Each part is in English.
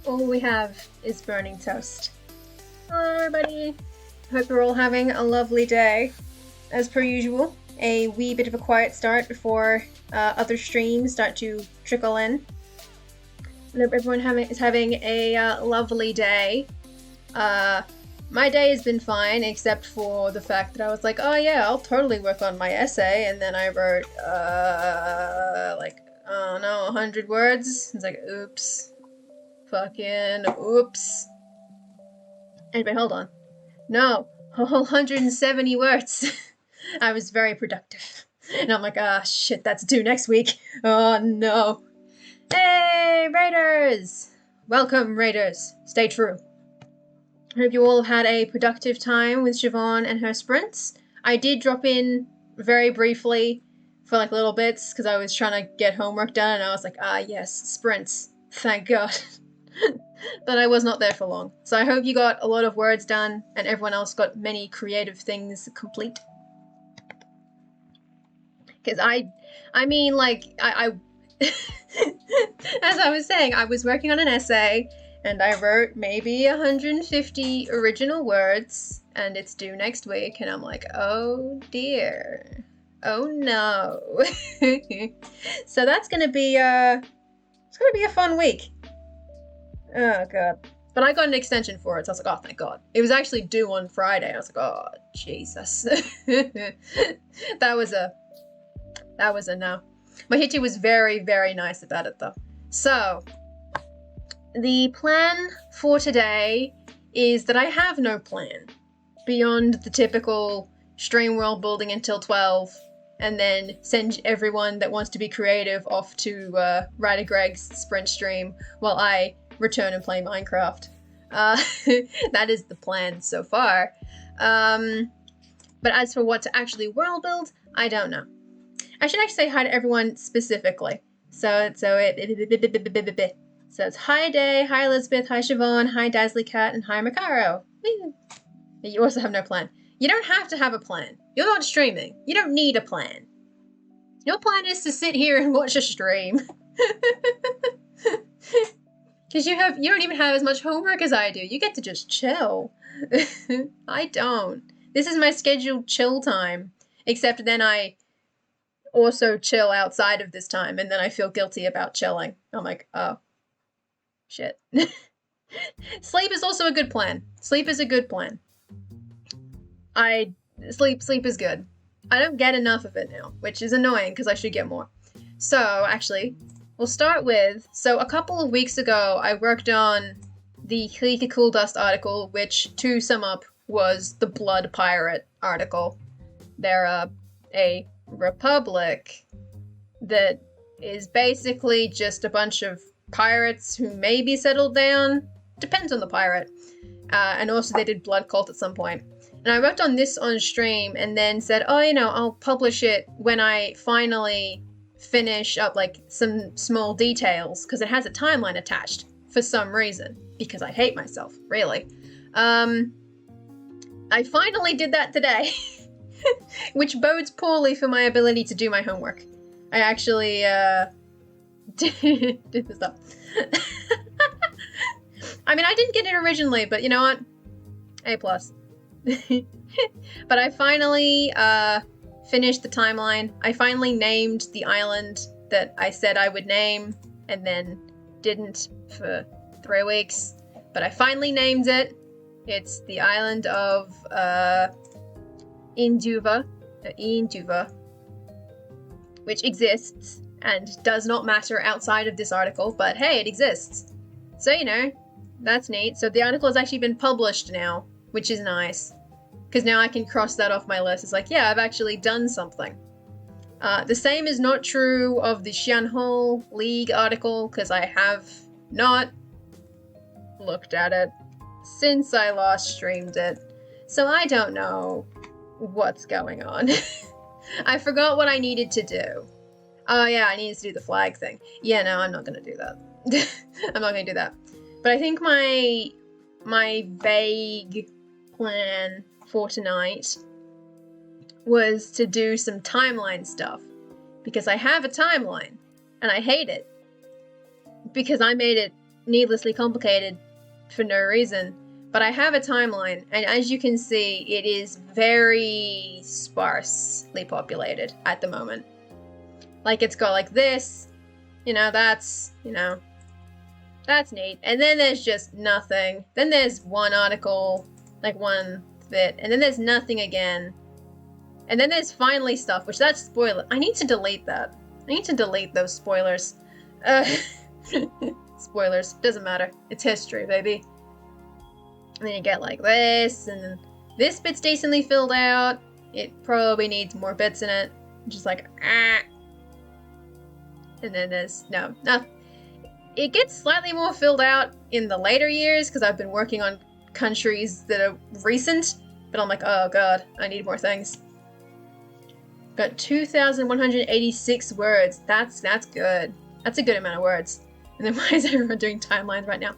All we have is burning toast. Hello everybody! Hope you're all having a lovely day. As per usual, a wee bit of a quiet start before other streams start to trickle in. I hope everyone is having a lovely day. My day has been fine, except for the fact that I was like, oh yeah, I'll totally work on my essay, and then I wrote, 100 words. It's like, oops. Fucking oops. Anyway, hold on. No, a whole 170 words. I was very productive. And I'm like, ah, shit, that's due next week. Oh no. Hey, Raiders! Welcome, Raiders. Stay true. I hope you all had a productive time with Siobhan and her sprints. I did drop in very briefly for like little bits because I was trying to get homework done and I was like, ah, yes, sprints. Thank God. But I was not there for long. So I hope you got a lot of words done and everyone else got many creative things complete. Because I as I was saying, I was working on an essay and I wrote maybe 150 original words and it's due next week and I'm like, oh dear. Oh no. So that's gonna be it's gonna be a fun week. Oh god. But I got an extension for it, so I was like, oh thank god. It was actually due on Friday. I was like, oh Jesus. That was a no. My teacher was very, very nice about it though. So the plan for today is that I have no plan beyond the typical stream world building until 12 and then send everyone that wants to be creative off to Ryder Greg's sprint stream while I return and play Minecraft. That is the plan so far. But as for what to actually world build, I don't know. I should actually say hi to everyone specifically. So it's hi Day, hi Elizabeth, hi Siobhan, hi Dazzly Cat, and hi Macaro. You also have no plan. You don't have to have a plan. You're not streaming. You don't need a plan. Your plan is to sit here and watch a stream. Because you don't even have as much homework as I do. You get to just chill. I don't. This is my scheduled chill time. Except then I also chill outside of this time and then I feel guilty about chilling. I'm like, oh, shit. Sleep is also a good plan. Sleep is a good plan. Sleep is good. I don't get enough of it now, which is annoying because I should get more. So, actually, we'll start with, so a couple of weeks ago, I worked on the Klika Cool Dust article, which, to sum up, was the Blood Pirate article. They're a republic that is basically just a bunch of pirates who maybe settled down. Depends on the pirate. And also they did Blood Cult at some point. And I worked on this on stream and then said, oh, I'll publish it when I finally finish up like some small details because it has a timeline attached for some reason because I hate myself, really. I finally did that today, which bodes poorly for my ability to do my homework. I actually did this up. I mean, I didn't get it originally, but you know what? A+. But I finally finished the timeline. I finally named the island that I said I would name and then didn't for 3 weeks. But I finally named it. It's the island of Induva, which exists and does not matter outside of this article, but hey, it exists. So, that's neat. So the article has actually been published now, which is nice. Because now I can cross that off my list. It's like, yeah, I've actually done something. The same is not true of the Xianhou League article, because I have not looked at it since I last streamed it. So I don't know what's going on. I forgot what I needed to do. Oh yeah, I needed to do the flag thing. Yeah, no, I'm not going to do that. I'm not going to do that. But I think my vague plan for tonight was to do some timeline stuff. Because I have a timeline, and I hate it. Because I made it needlessly complicated for no reason. But I have a timeline, and as you can see, it is very sparsely populated at the moment. Like, it's got like this, that's neat. And then there's just nothing. Then there's one article, like one bit, and then there's nothing again. And then there's finally stuff, which that's spoiler. I need to delete that. I need to delete those spoilers. Spoilers, doesn't matter. It's history, baby. And then you get like this, and then this bit's decently filled out. It probably needs more bits in it. Just like, ah. And then there's, no. It gets slightly more filled out in the later years, because I've been working on countries that are recent. But I'm like, oh god, I need more things. Got 2,186 words. That's good. That's a good amount of words. And then why is everyone doing timelines right now?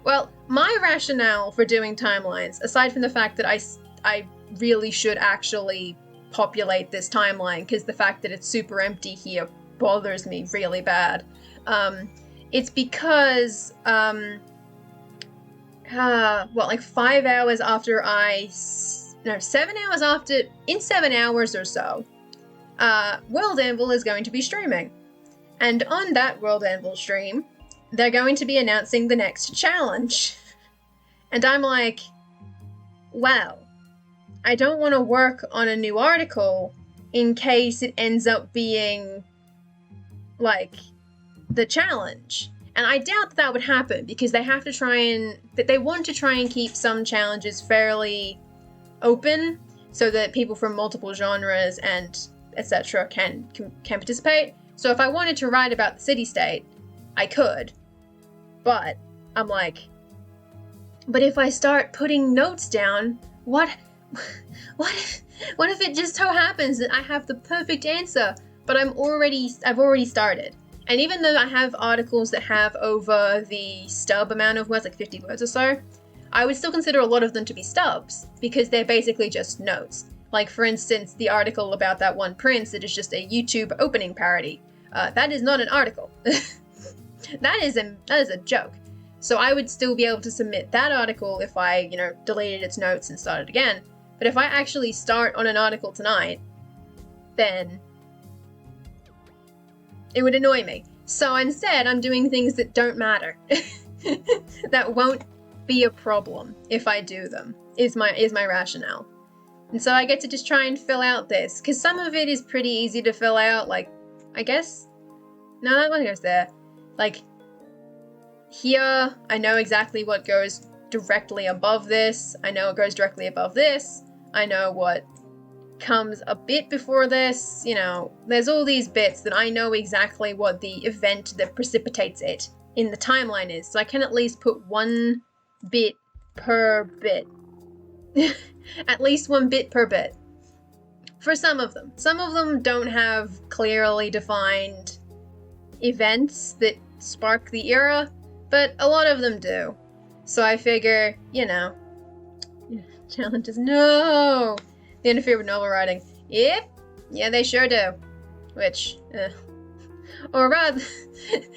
Well, my rationale for doing timelines, aside from the fact that I really should actually populate this timeline, because the fact that it's super empty here bothers me really bad. It's because, like 5 hours after 7 hours after, in 7 hours or so, World Anvil is going to be streaming. And on that World Anvil stream, they're going to be announcing the next challenge. And I'm like, wow, I don't want to work on a new article in case it ends up being, like, the challenge. And I doubt that would happen, because they have to they want to try and keep some challenges fairly open, so that people from multiple genres and etc. can participate. So if I wanted to write about the city-state, I could. But I'm like, but if I start putting notes down, what if it just so happens that I have the perfect answer, but I've already started? And even though I have articles that have over the stub amount of words, like 50 words or so, I would still consider a lot of them to be stubs, because they're basically just notes. Like, for instance, the article about that one prince that is just a YouTube opening parody. That is not an article. That is a joke. So I would still be able to submit that article if I, deleted its notes and started again. But if I actually start on an article tonight, then it would annoy me. So instead, I'm doing things that don't matter. That won't be a problem if I do them, is my rationale. And so I get to just try and fill out this, because some of it is pretty easy to fill out, like, I guess, no, that one goes there. Like, here, I know exactly what goes directly above this, I know it goes directly above this, I know what comes a bit before this, there's all these bits that I know exactly what the event that precipitates it in the timeline is, so I can at least put one bit per bit. At least one bit per bit. For some of them. Some of them don't have clearly defined events that spark the era, but a lot of them do. So I figure, challenges, no! They interfere with novel writing. Yep, yeah, they sure do. Which, or rather,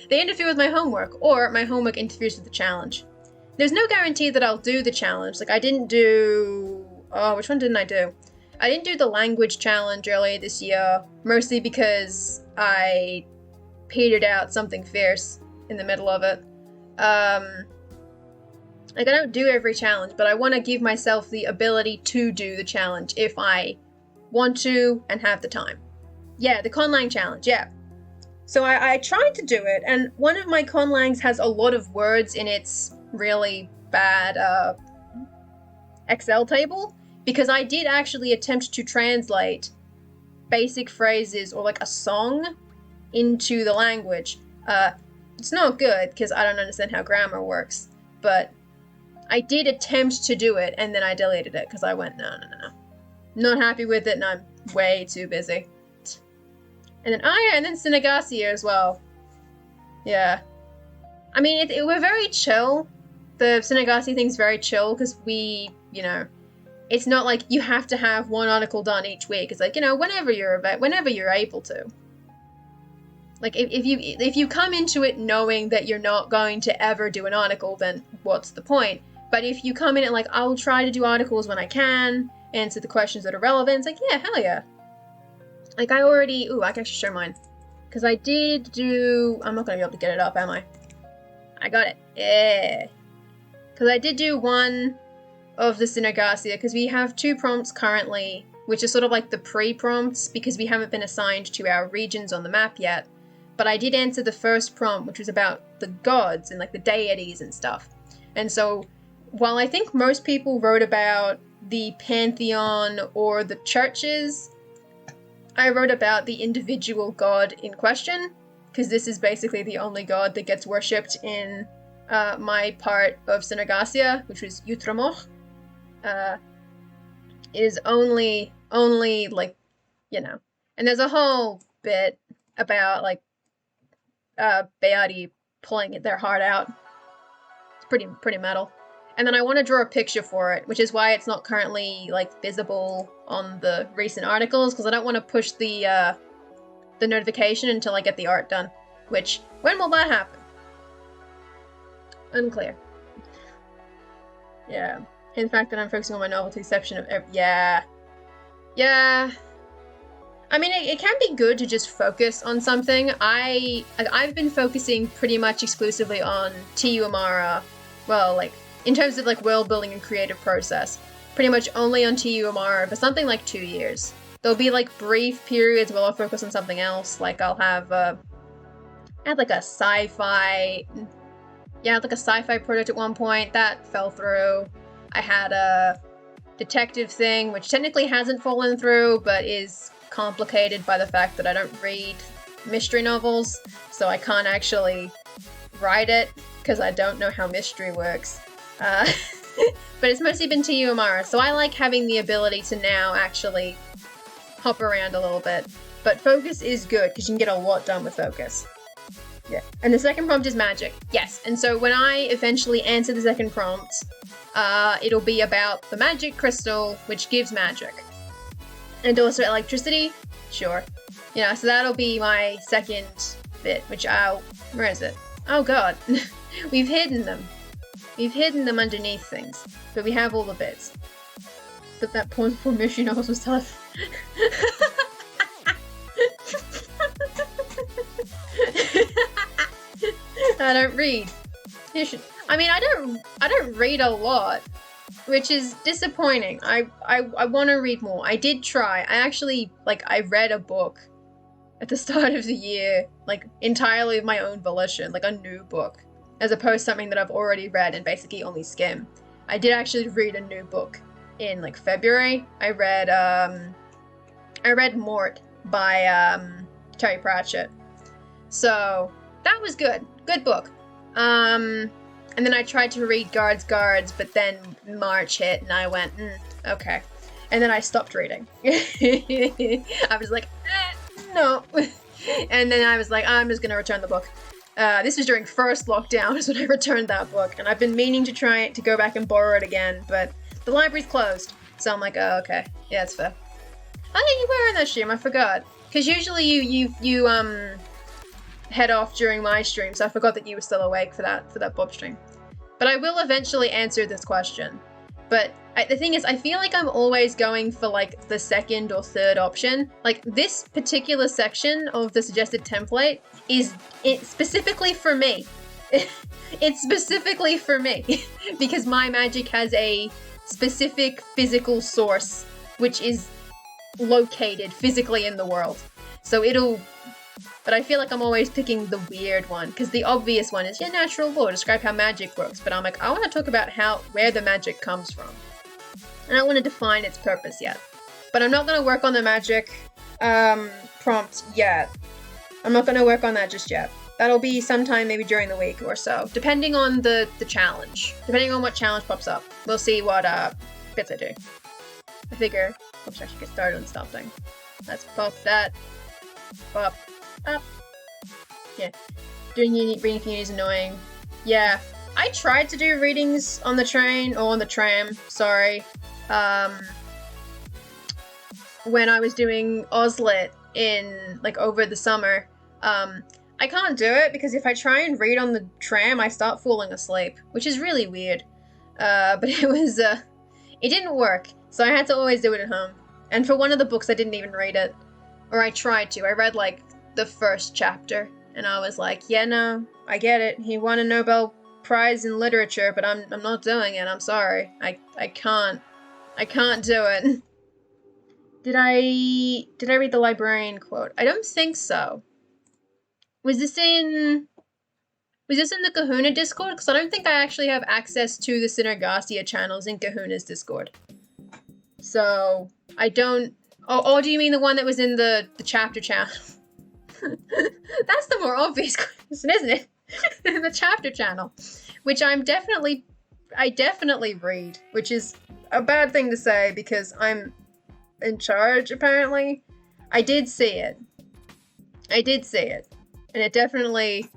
they interfere with my homework, or my homework interferes with the challenge. There's no guarantee that I'll do the challenge. Like, I didn't do... Oh, which one didn't I do? I didn't do the language challenge earlier this year, mostly because I petered out something fierce in the middle of it. Like, I don't do every challenge, but I want to give myself the ability to do the challenge if I want to and have the time. Yeah, the conlang challenge, yeah. So I tried to do it, and one of my conlangs has a lot of words in its really bad Excel table, because I did actually attempt to translate basic phrases or like a song into the language. It's not good because I don't understand how grammar works, but I did attempt to do it, and then I deleted it because I went, no. Not happy with it, and I'm way too busy. And then Senegasi as well. Yeah. I mean, we're very chill. The Senegasi thing's very chill because we, it's not like you have to have one article done each week. It's like, whenever you're able to. Like, if you come into it knowing that you're not going to ever do an article, then what's the point? But if you come in and like, I'll try to do articles when I can, answer the questions that are relevant, it's like, yeah, hell yeah. Like, I can actually show mine. Because I did do... I'm not going to be able to get it up, am I? I got it. Yeah. Because I did do one of the Synergasia, because we have 2 prompts currently, which are sort of like the pre-prompts, because we haven't been assigned to our regions on the map yet. But I did answer the first prompt, which was about the gods and like the deities and stuff. And so, while I think most people wrote about the pantheon or the churches, I wrote about the individual god in question, because this is basically the only god that gets worshipped in my part of Synergasia, which was Utramoch. Is only like, you know. And there's a whole bit about like Beati pulling their heart out. It's pretty metal. And then I want to draw a picture for it, which is why it's not currently like visible on the recent articles, because I don't want to push the notification until I get the art done. Which, when will that happen? Unclear. Yeah. In fact, that I'm focusing on my novel to the exception of yeah. I mean, it can be good to just focus on something. I've been focusing pretty much exclusively on TU Amara. Well, like, in terms of like world building and creative process, pretty much only on TU Amara for something like 2 years. There'll be like brief periods where I'll focus on something else. Like I had like a sci-fi project at one point that fell through. I had a detective thing, which technically hasn't fallen through, but is complicated by the fact that I don't read mystery novels, so I can't actually write it because I don't know how mystery works. But it's mostly been TU Amara, so I like having the ability to now actually hop around a little bit. But focus is good because you can get a lot done with focus. Yeah. And the second prompt is magic. Yes. And so when I eventually answer the second prompt, it'll be about the magic crystal, which gives magic. And also electricity. Sure. Yeah, so that'll be my second bit, which where is it? Oh god. We've hidden them. We've hidden them underneath things. But we have all the bits. But that point for mystery novels was tough. I don't read. I don't read a lot, which is disappointing. I want to read more. I did try. I read a book at the start of the year, like entirely of my own volition, like a new book, as opposed to something that I've already read and basically only skim. I did actually read a new book in like February. I read Mort by Terry Pratchett. So that was good. Good book. And then I tried to read Guards, but then March hit and I went, okay. And then I stopped reading. I was like, no. And then I was like, I'm just going to return the book. This was during first lockdown is when I returned that book. And I've been meaning to go back and borrow it again, but the library's closed. So I'm like, oh, okay. Yeah, that's fair. I think you were in that stream, I forgot. Because usually you head off during my stream, so I forgot that you were still awake for that Bob stream. But I will eventually answer this question. But the thing is, I feel like I'm always going for like the second or third option. Like this particular section of the suggested template is specifically for me. It's specifically for me because my magic has a specific physical source, which is located physically in the world. But I feel like I'm always picking the weird one, because the obvious one is, natural law, describe how magic works. But I'm like, I want to talk about where the magic comes from. And I want to define its purpose yet. But I'm not going to work on the magic prompt yet. I'm not going to work on that just yet. That'll be sometime maybe during the week or so, depending on the challenge. Depending on what challenge pops up. We'll see what bits I do. I figure, oops, I should get started on stop thing. Let's pop that. Pop. Up. Yeah. Doing reading community is annoying. Yeah. I tried to do readings on the train, or on the tram, sorry. When I was doing Oslit in, like, over the summer. I can't do it because if I try and read on the tram, I start falling asleep, which is really weird. But it didn't work, so I had to always do it at home. And for one of the books, I didn't even read it. Or I tried to. I read, like, the first chapter, and I was like, yeah, no, I get it. He won a Nobel Prize in literature, but I'm not doing it. I'm sorry. I can't do it. Did I read the librarian quote? I don't think so. Was this in the Kahuna Discord? Because I don't think I actually have access to the Synergasia channels in Kahuna's Discord. So, I don't... Oh, do you mean the one that was in the chapter channel? That's the more obvious question, isn't it? The chapter channel. Which I definitely read. Which is a bad thing to say because I'm in charge, apparently. I did see it. And it definitely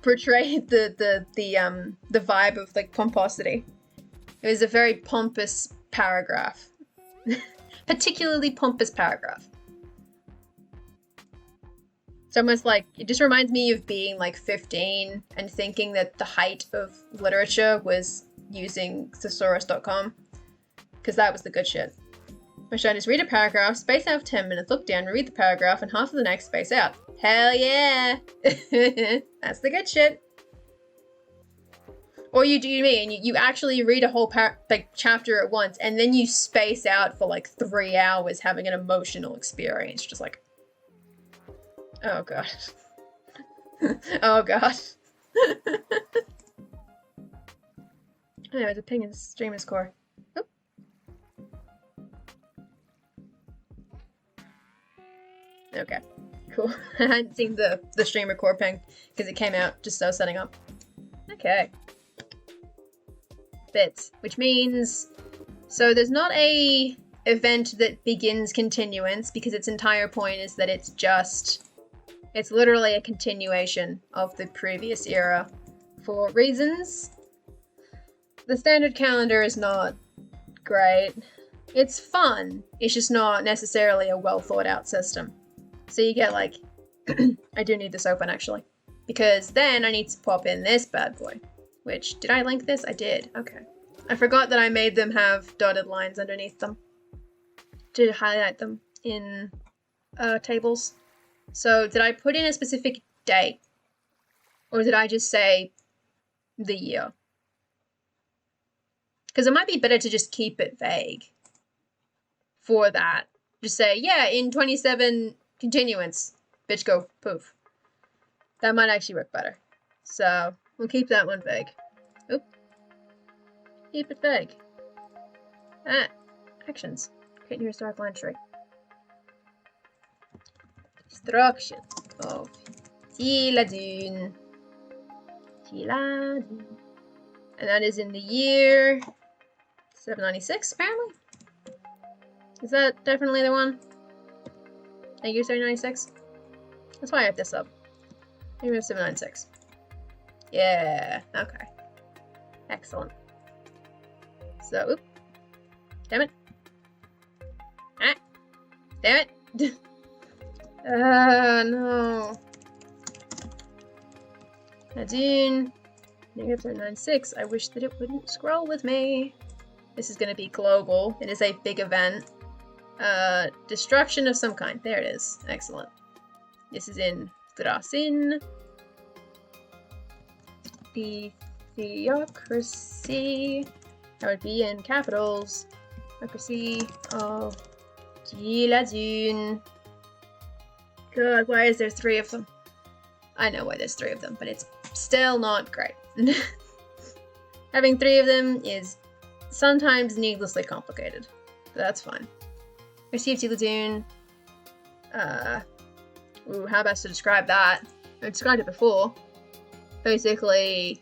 portrayed the vibe of like pomposity. It was a very pompous paragraph. Particularly pompous paragraph. It's almost like, it just reminds me of being like 15 and thinking that the height of literature was using thesaurus.com. Because that was the good shit. My should I just read a paragraph, space out for 10 minutes, look down, reread the paragraph, and half of the next space out. Hell yeah! That's the good shit. Or you do me, and you actually read a whole chapter at once, and then you space out for like 3 hours having an emotional experience. Just like, oh god. Oh god. Anyway, there's a ping in the streamer's core. Oop. Okay, cool. I hadn't seen the streamer core ping because it came out just so setting up. Okay. Bits, which means, so there's not a event that begins continuance because its entire point is that it's literally a continuation of the previous era for reasons. The standard calendar is not great. It's fun, it's just not necessarily a well thought out system. So you get like, I do need this open actually, because then I need to pop in this bad boy. Which, did I link this? I did. Okay. I forgot that I made them have dotted lines underneath them to highlight them in tables. So, did I put in a specific date? Or did I just say the year? Because it might be better to just keep it vague for that. Just say, yeah, in 27 continuance. Bitch go poof. That might actually work better. So, we'll keep that one vague. Oop. Keep it vague. Ah. Actions. Create new historical entry. Destruction of Tiladun. Tiladun. And that is in the year 796, apparently? Is that definitely the one? Year 796? That's why I have this up. Maybe 796. Yeah, okay. Excellent. So, oop. Damn it. Ah! Damn it! No. Nadine. Negative 796. I wish that it wouldn't scroll with me. This is gonna be global. It is a big event. Destruction of some kind. There it is. Excellent. This is in Drasin. The theocracy. That would be in capitals. Theocracy of Giladun. God, why is there 3 of them? I know why there's 3 of them, but it's still not great. Having 3 of them is sometimes needlessly complicated. But that's fine. Receive Giladun. Ooh, how best to describe that? I described it before. Basically,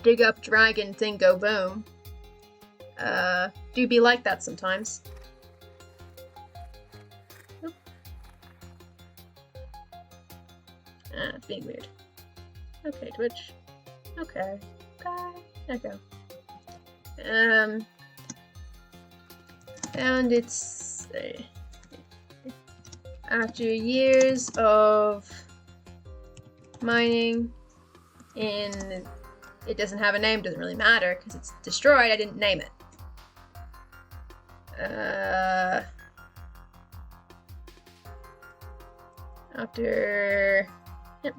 dig up dragon, thing go boom. Do be like that sometimes. Oop. It's being weird. Okay, Twitch. Okay. Okay. And it's... After years of mining in... It doesn't have a name, doesn't really matter, because it's destroyed, I didn't name it. After... Yep.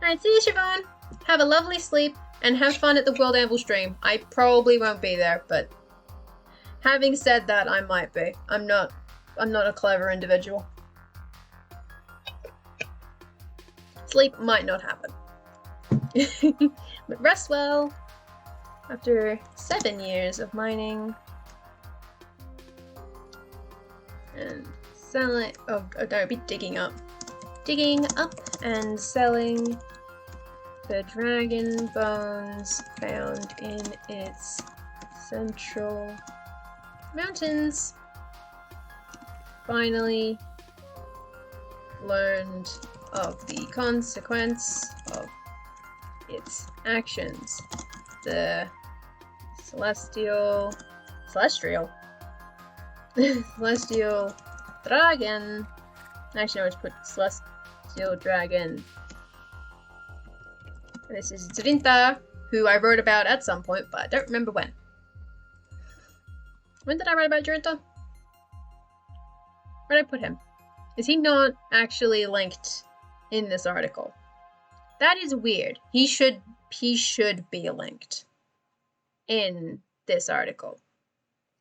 Alright, see you, Siobhan. Have a lovely sleep, and have fun at the World Anvil stream. I probably won't be there, but... Having said that, I might be. I'm not a clever individual. Sleep might not happen. But rest well. After 7 years of mining. And selling... Oh, don't be digging up. Digging up and selling the dragon bones found in its central mountains. Finally learned of the consequence of its actions. The celestial dragon. Actually, I would put celestial dragon. This is Zrinta, who I wrote about at some point, but I don't remember when. When did I write about Zrinta? Where did I put him? Is he not actually linked in this article? That is weird. He should be linked in this article.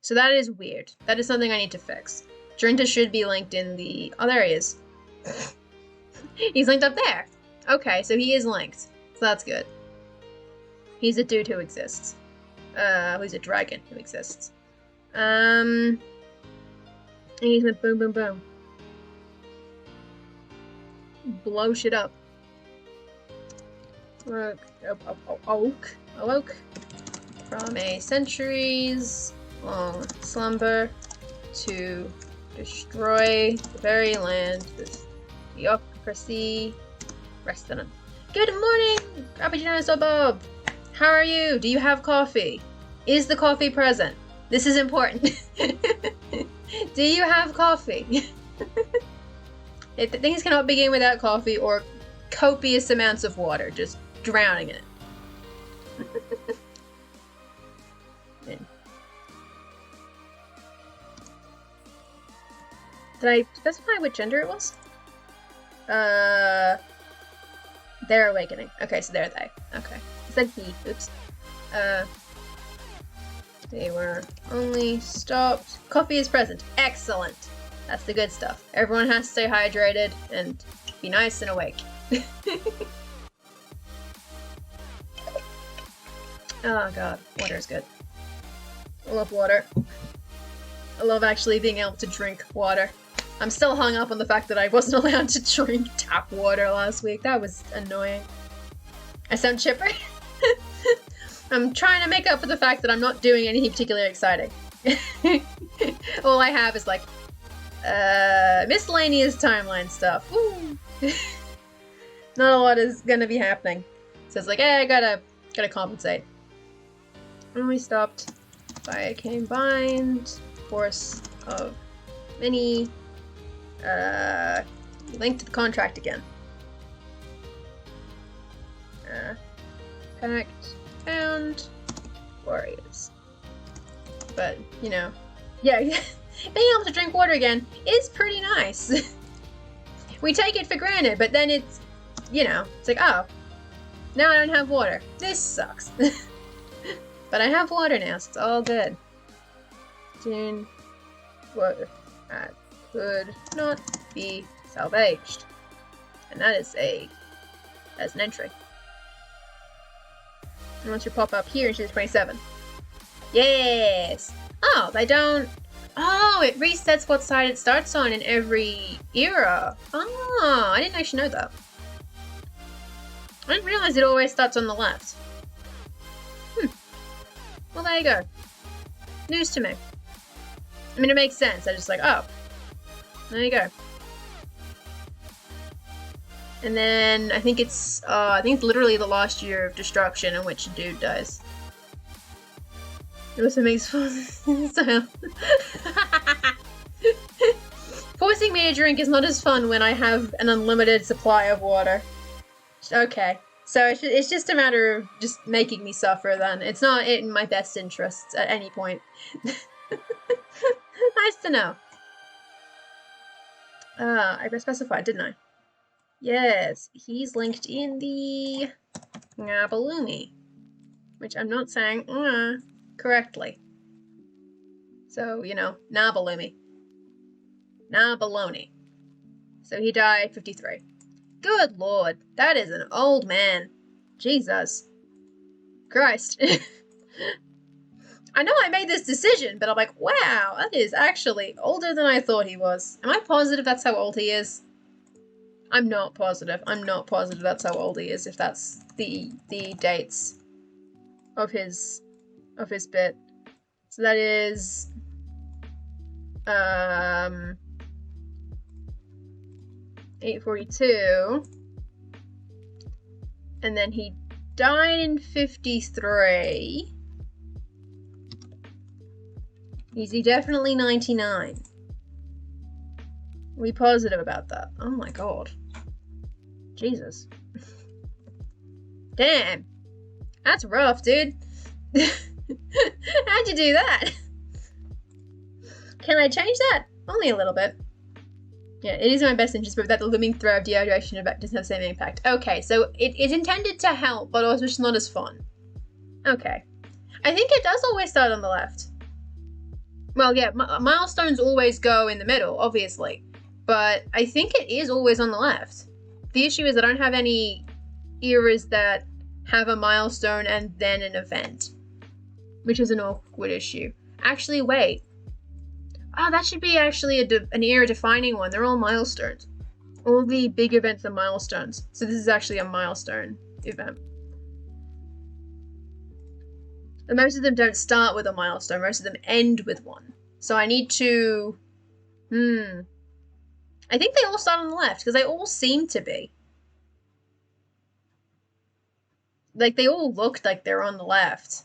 So that is weird. That is something I need to fix. Zrinta should be linked in the... Oh, there he is. He's linked up there. Okay, so he is linked. So that's good. He's a dude who exists. Who's a dragon who exists. And he's with boom, boom, boom. Blow shit up. Awoke from a centuries long slumber to destroy the very land this theocracy rested on. Good morning, Cappuccino Suburb. How are you? Do you have coffee? Is the coffee present? This is important. Do you have coffee? Things cannot begin without coffee or copious amounts of water, just drowning in it. Did I specify what gender it was? They're awakening. Okay, so they're they. Okay. I said he. Oops. They were only stopped. Coffee is present. Excellent. That's the good stuff. Everyone has to stay hydrated and be nice and awake. Oh god, water is good. I love water. I love actually being able to drink water. I'm still hung up on the fact that I wasn't allowed to drink tap water last week. That was annoying. I sound chipper? I'm trying to make up for the fact that I'm not doing anything particularly exciting. All I have is like miscellaneous timeline stuff. Woo. Not a lot is gonna be happening. So it's like, I gotta compensate. And we stopped by a combined force of many linked to the contract again. Packed, found, warriors. But, you know, yeah, being able to drink water again is pretty nice. We take it for granted, but then it's, you know, it's like, oh, now I don't have water. This sucks. But I have water now, so it's all good. Soon, water that could not be salvaged. And that is that's an entry. And once you pop up here, she's 27. Yes! Oh, they don't... Oh, it resets what side it starts on in every era. Oh, I didn't actually know that. I didn't realize it always starts on the left. Well, there you go. News to me. I mean, it makes sense. I just like, oh, there you go. And then I think it's literally the last year of destruction in which a dude dies. It also makes fun sound. For forcing me to drink is not as fun when I have an unlimited supply of water. Okay. So it's just a matter of just making me suffer then. It's not in my best interests at any point. Nice to know. I specified, didn't I? Yes, he's linked in the Balloony, which I'm not saying correctly. So, you know, Nabalumi. Nabaloni. So he died 53. Good lord, that is an old man. Jesus. Christ. I know I made this decision, but I'm like, wow, that is actually older than I thought he was. Am I positive that's how old he is? I'm not positive. I'm not positive that's how old he is, if that's the dates of his bit. So that is 842. And then he died in 53. Is he definitely 99? Are we positive about that? Oh my god. Jesus. Damn. That's rough, dude. How'd you do that? Can I change that? Only a little bit. Yeah, it is in my best interest, but that the looming threat of dehydration effect doesn't have the same impact. Okay, so it's intended to help, but also just not as fun. Okay. I think it does always start on the left. Well, yeah, milestones always go in the middle, obviously. But I think it is always on the left. The issue is I don't have any eras that have a milestone and then an event. Which is an awkward issue. Actually, wait. Oh, that should be actually an era-defining one. They're all milestones. All the big events are milestones. So this is actually a milestone event. And most of them don't start with a milestone. Most of them end with one. So I need to... I think they all start on the left, because they all seem to be. Like, they all looked like they're on the left.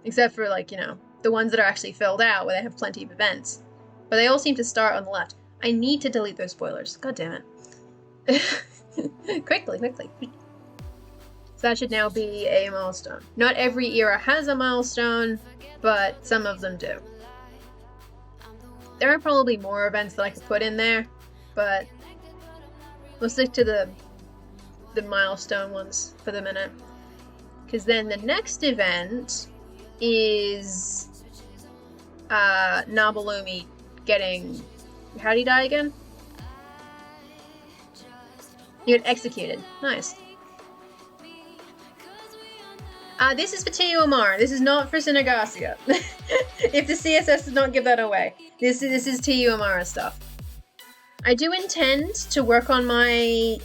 Except for, like, you know, the ones that are actually filled out, where they have plenty of events. But they all seem to start on the left. I need to delete those spoilers. God damn it. Quickly. So that should now be a milestone. Not every era has a milestone, but some of them do. There are probably more events that I could put in there, but we'll stick to the milestone ones for the minute. Because then the next event is Nabalumi getting... How'd he die again? He got executed. Nice. This is for T.U. Amara. This is not for Synagarcia. If the CSS does not give that away. This is T.U. Amara stuff. I do intend to work on my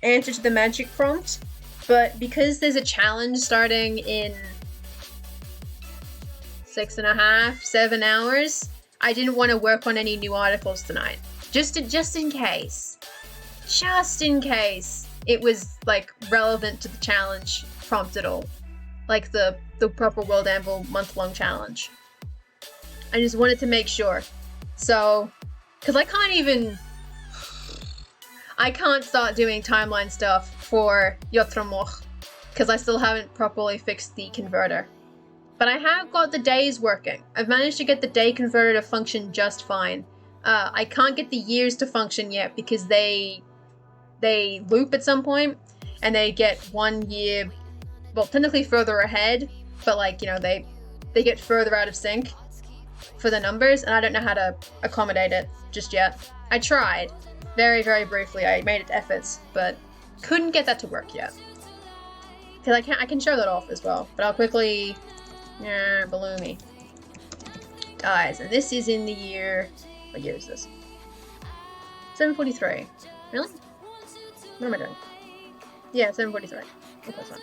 answer to the magic prompt, but because there's a challenge starting in 6.5, 7 hours, I didn't want to work on any new articles tonight. Just in case. Just in case it was, like, relevant to the challenge prompt at all. Like the proper World Anvil month-long challenge. I just wanted to make sure. So, because I can't start doing timeline stuff for Yotramoch, because I still haven't properly fixed the converter. But I have got the days working. I've managed to get the day converter to function just fine. I can't get the years to function yet because they loop at some point, and they get 1 year, well, technically further ahead, but, like, you know, they get further out of sync for the numbers, and I don't know how to accommodate it just yet. I tried very, very briefly. I made efforts, but couldn't get that to work yet. Because I can show that off as well, but I'll quickly... Yeah, Balloony dies, and this is in the year... What year is this? 743. Really? What am I doing? Yeah, 743. Oh, close one.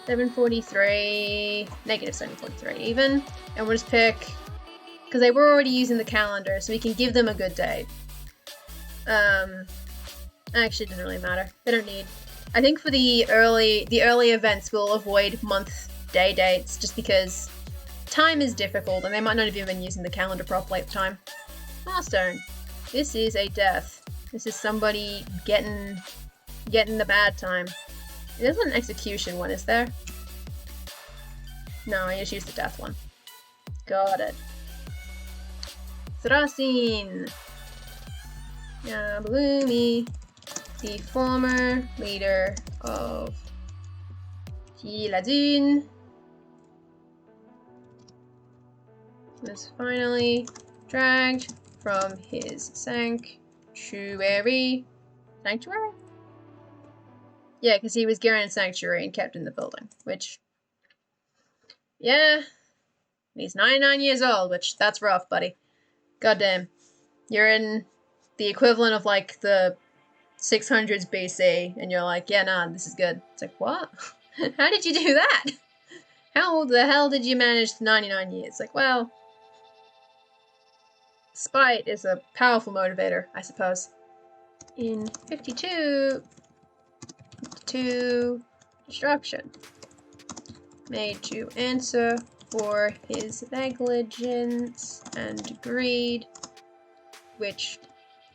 743, negative 743 even, and we'll just pick, because they were already using the calendar, so we can give them a good day. Actually, it doesn't really matter. They don't need. I think for the early events, we'll avoid month day dates, just because time is difficult, and they might not have even been using the calendar properly at the time. Milestone. This is a death. This is somebody getting the bad time. There's not an execution one, is there? No, I just used the death one. Got it. Thrasin. Bloomy, the former leader of Giladun, was finally dragged from his sanctuary. Sanctuary? Yeah, because he was granted sanctuary and kept in the building, which, yeah, he's 99 years old, which, that's rough, buddy. Goddamn. You're in the equivalent of, like, the 600s BC, and you're like, yeah, nah, this is good. It's like, what? How did you do that? How the hell did you manage 99 years? Like, well, spite is a powerful motivator, I suppose. In 52, destruction. Made to answer for his negligence and greed, which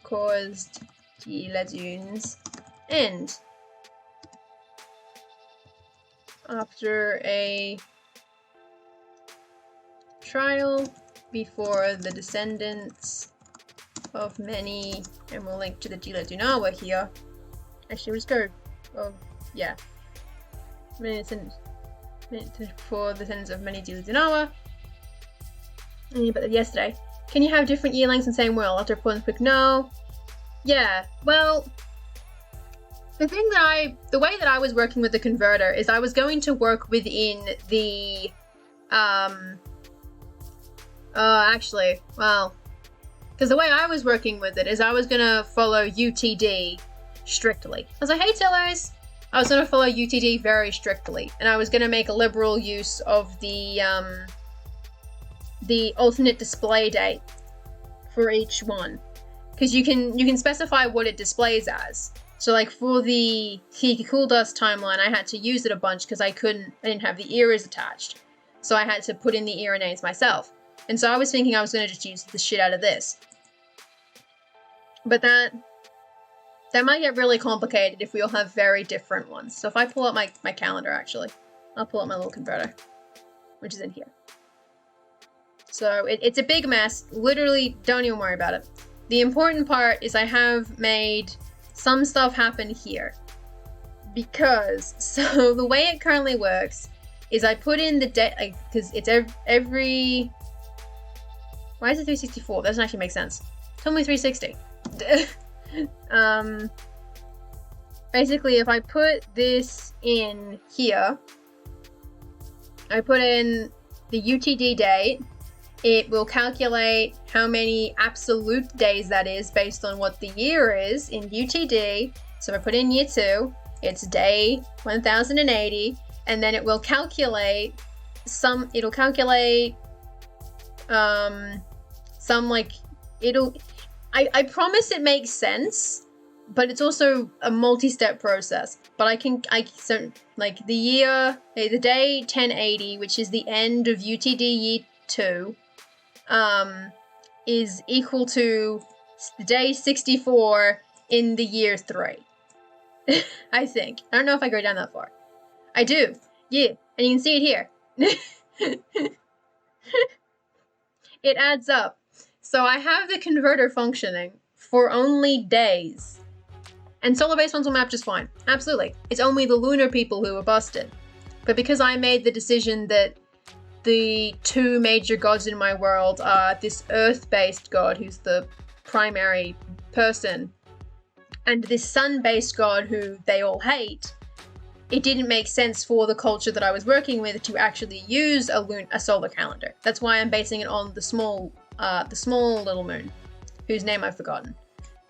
caused Giladun's end. After a trial before the descendants of many, and we'll link to the Giladunawa here. Actually, we'll just go, oh, yeah. For the descendants of many Giladunawa. But yesterday. Can you have different year lengths in the same world? After a quick no. Yeah, well, the way that I was working with the converter is I was going to work within the, actually, well, because the way I was working with it is I was going to follow UTD strictly. I was like, hey, Tillers! I was going to follow UTD very strictly, and I was going to make a liberal use of the alternate display date for each one. Because you can specify what it displays as. So like for the Hiki Cool Dust timeline, I had to use it a bunch because I didn't have the eras attached. So I had to put in the era names myself. And so I was thinking I was going to just use the shit out of this. But that might get really complicated if we all have very different ones. So if I pull up my calendar, actually, I'll pull up my little converter, which is in here. So it's a big mess. Literally, don't even worry about it. The important part is I have made some stuff happen here. So the way it currently works is I put in the date, because it's every... Why is it 364? That doesn't actually make sense. Tell me 360. Basically, if I put this in here, I put in the UTD date, it will calculate how many absolute days that is based on what the year is in UTD. So if I put in year 2, it's day 1080, and then it will calculate I promise it makes sense, but it's also a multi-step process. But so like the day 1080, which is the end of UTD year 2, is equal to the day 64 in the year 3. I think. I don't know if I go down that far. I do. Yeah. And you can see it here. It adds up. So I have the converter functioning for only days. And solar-based ones will map just fine. Absolutely. It's only the lunar people who are busted. But because I made the decision that the two major gods in my world are this earth-based god who's the primary person, and this sun-based god who they all hate, it didn't make sense for the culture that I was working with to actually use a solar calendar. That's why I'm basing it on the small little moon, whose name I've forgotten.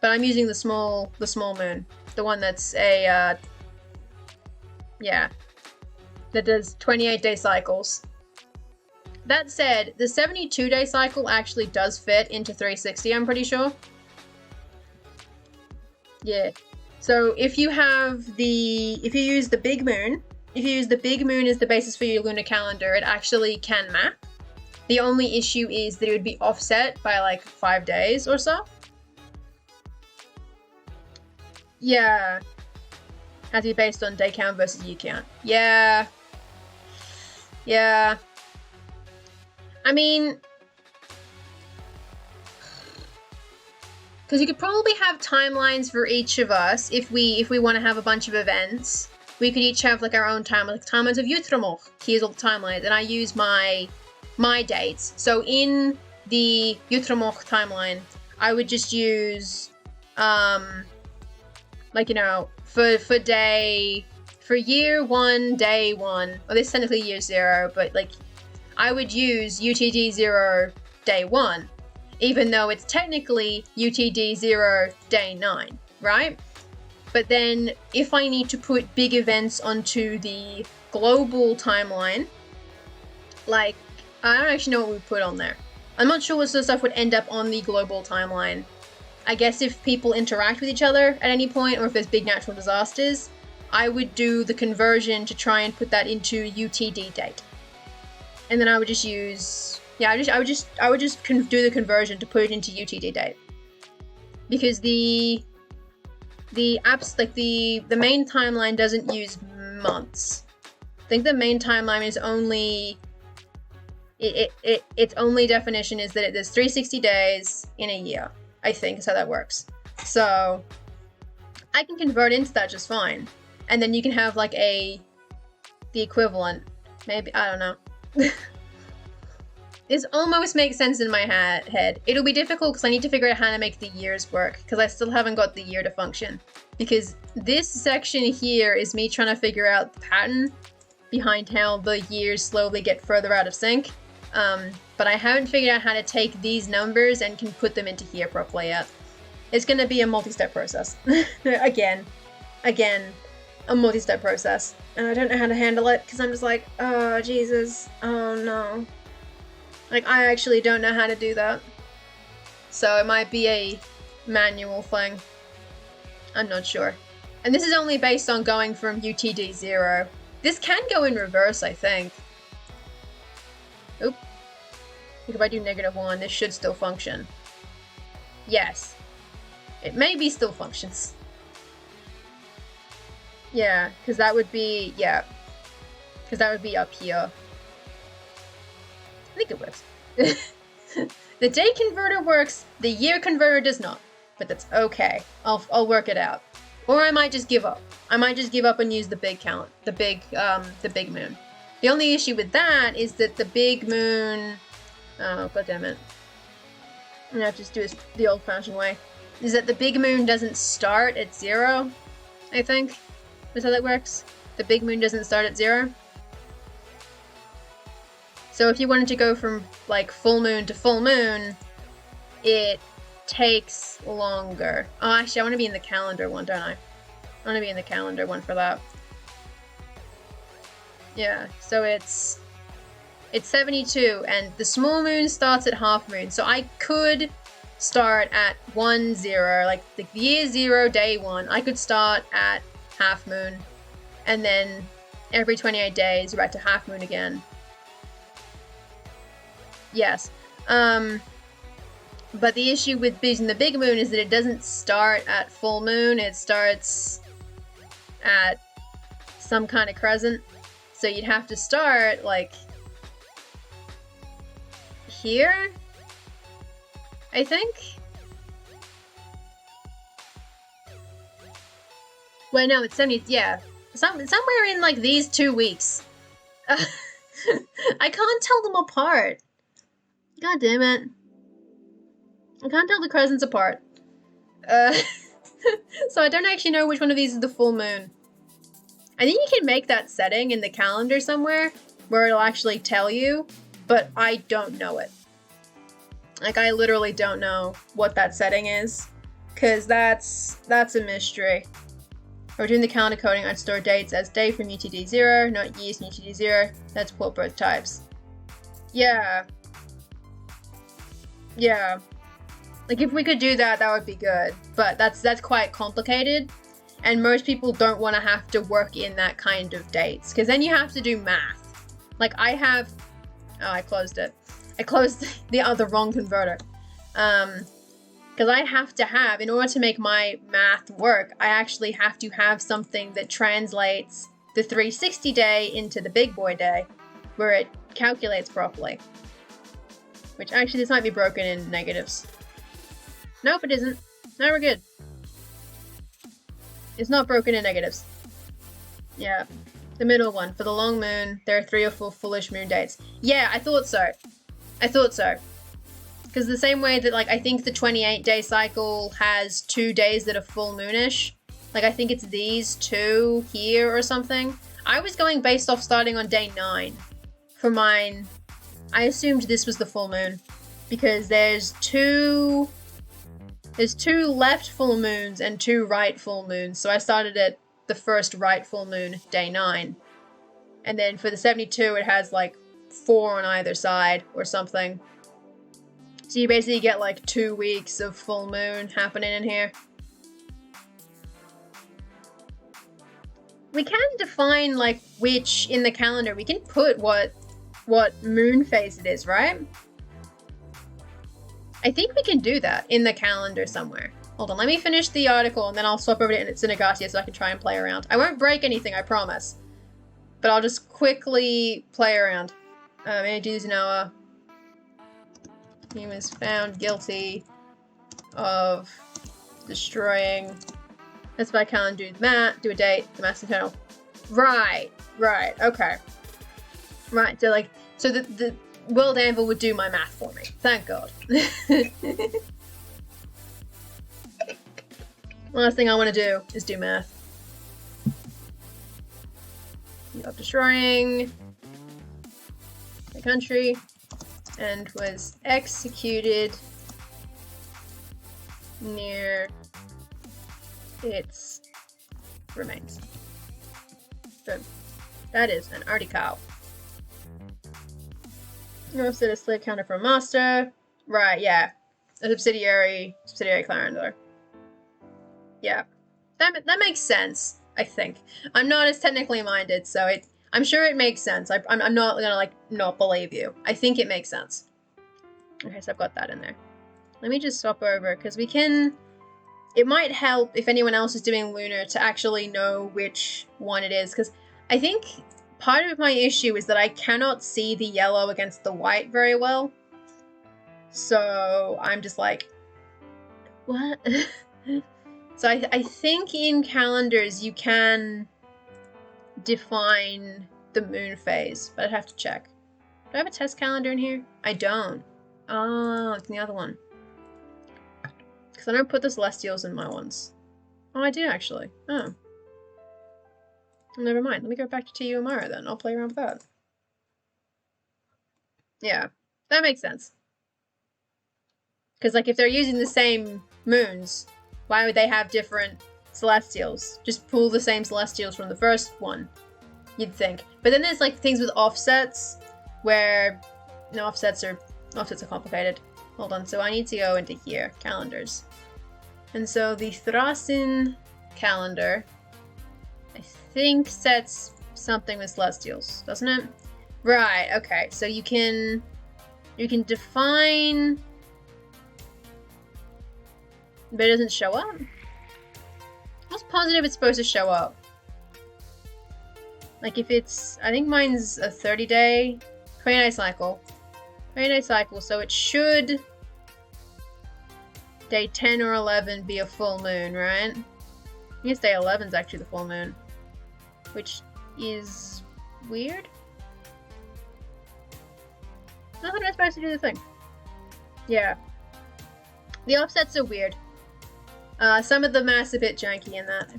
But I'm using the small moon, the one that's that does 28-day cycles. That said, the 72-day cycle actually does fit into 360, I'm pretty sure. Yeah. So if you use the big moon as the basis for your lunar calendar, it actually can map. The only issue is that it would be offset by like 5 days or so. Yeah. Has to be based on day count versus year count. Yeah. Yeah. I mean, because you could probably have timelines for each of us if we want to have a bunch of events. We could each have like our own time, like timelines of Utrecht. Here's all the timelines, and I use my dates. So in the Utrecht timeline, I would just use like, you know, for year 1, day 1. Well, this is technically year 0, but like I would use UTD 0 day 1, even though it's technically UTD 0 day 9, right? But then if I need to put big events onto the global timeline, like, I don't actually know what we put on there. I'm not sure what sort of stuff would end up on the global timeline. I guess if people interact with each other at any point, or if there's big natural disasters, I would do the conversion to try and put that into UTD date. And then I would just use, yeah, I would just do the conversion to put it into UTD date. Because the apps, like the main timeline doesn't use months. I think the main timeline is only, its only definition is that there's 360 days in a year, I think is how that works. So I can convert into that just fine. And then you can have like the equivalent, maybe, I don't know. This almost makes sense in my head. It'll be difficult because I need to figure out how to make the years work, because I still haven't got the year to function. Because this section here is me trying to figure out the pattern behind how the years slowly get further out of sync. But I haven't figured out how to take these numbers and can put them into here properly yet. It's going to be a multi-step process. Again, a multi-step process. And I don't know how to handle it because I'm just like, oh, Jesus. Oh, no. Like, I actually don't know how to do that. So it might be a manual thing. I'm not sure. And this is only based on going from UTD 0. This can go in reverse, I think. Oop. I think if I do -1, this should still function. Yes. It maybe still functions. Yeah, because that would be, yeah. Because that would be up here. I think it works. The day converter works, the year converter does not. But that's okay. I'll work it out. Or I might just give up. I might just give up and use the big count, the big moon. The only issue with that is that the big moon, oh god damn it. I'm gonna have to just do this the old-fashioned way. Is that the big moon doesn't start at 0, I think. Is how that works? The big moon doesn't start at 0. So if you wanted to go from like full moon to full moon, it takes longer. Oh, actually, I want to be in the calendar one, don't I? I want to be in the calendar one for that. Yeah, so it's 72, and the small moon starts at half moon. So I could start at 1-0, like the year 0, day 1. I could start at half moon, and then every 28 days, you're back to half moon again. Yes. But the issue with using the big moon is that it doesn't start at full moon. It starts at some kind of crescent. So you'd have to start, like, here, I think? Wait, no, it's 70, yeah. Somewhere in, like, these 2 weeks. I can't tell them apart. God damn it. I can't tell the crescents apart. So I don't actually know which one of these is the full moon. I think you can make that setting in the calendar somewhere where it'll actually tell you, but I don't know it. Like, I literally don't know what that setting is, because that's a mystery. We're doing the calendar coding. I'd store dates as day from UTD 0, not years from UTD 0. That's pull both types. Yeah. Yeah. Like, if we could do that, that would be good. But that's quite complicated. And most people don't want to have to work in that kind of dates. Because then you have to do math. Like, I have Oh, I closed it. I closed the wrong converter. Because I have to have, in order to make my math work, I actually have to have something that translates the 360 day into the big boy day, where it calculates properly. Which actually, this might be broken in negatives. Nope, it isn't. No, we're good. It's not broken in negatives. Yeah. The middle one. For the long moon, there are 3 or 4 fullish moon dates. Yeah, I thought so. I thought so. Because the same way that, like, I think the 28-day cycle has 2 days that are full moonish. Like, I think it's these 2 here or something. I was going based off starting on day 9 for mine. I assumed this was the full moon. Because there's 2 left full moons and 2 right full moons. So I started at the first right full moon, day 9. And then for the 72, it has like 4 on either side or something. So you basically get like 2 weeks of full moon happening in here. We can define like which in the calendar. We can put what moon phase it is, right? I think we can do that in the calendar somewhere. Hold on, let me finish the article and then I'll swap over to Tsunegatia so I can try and play around. I won't break anything, I promise. But I'll just quickly play around. Medusanova. He was found guilty of destroying. That's by calendar. Do a date. The mass internal. Right. Okay. Right. So the World Anvil would do my math for me. Thank God. Last thing I want to do is do math. Of destroying the country and was executed near its remains. Boom. That is an article. Roasted a slave counter for a master. Right, yeah. A subsidiary Clarendor. Yeah. That makes sense, I think. I'm not as technically minded, so I'm sure it makes sense. I'm not gonna like not believe you. I think it makes sense. Okay, so I've got that in there. Let me just swap over because we can. It might help if anyone else is doing Lunar to actually know which one it is, because I think part of my issue is that I cannot see the yellow against the white very well. So I'm just like, what? So I think in calendars you can define the moon phase, but I'd have to check. Do I have a test calendar in here? I don't. Oh, it's the other one. Because I don't put the celestials in my ones. Oh, I do actually. Oh. Well, never mind. Let me go back to TU Amara then. I'll play around with that. Yeah, that makes sense. Because like if they're using the same moons, why would they have different celestials? Just pull the same celestials from the first one, you'd think. But then there's like things with offsets where offsets are complicated. Hold on, so I need to go into here, calendars. And so the Thrasin calendar, I think sets something with celestials, doesn't it? Right, okay, so you can define, but it doesn't show up? I was positive it's supposed to show up. Like if it's, I think mine's a 30-day, 20-day cycle. 20-day cycle, so it should day 10 or 11 be a full moon, right? I guess day 11 is actually the full moon, which is weird. I thought I was supposed to do the thing. Yeah. The offsets are weird. Some of the math's a bit janky in that.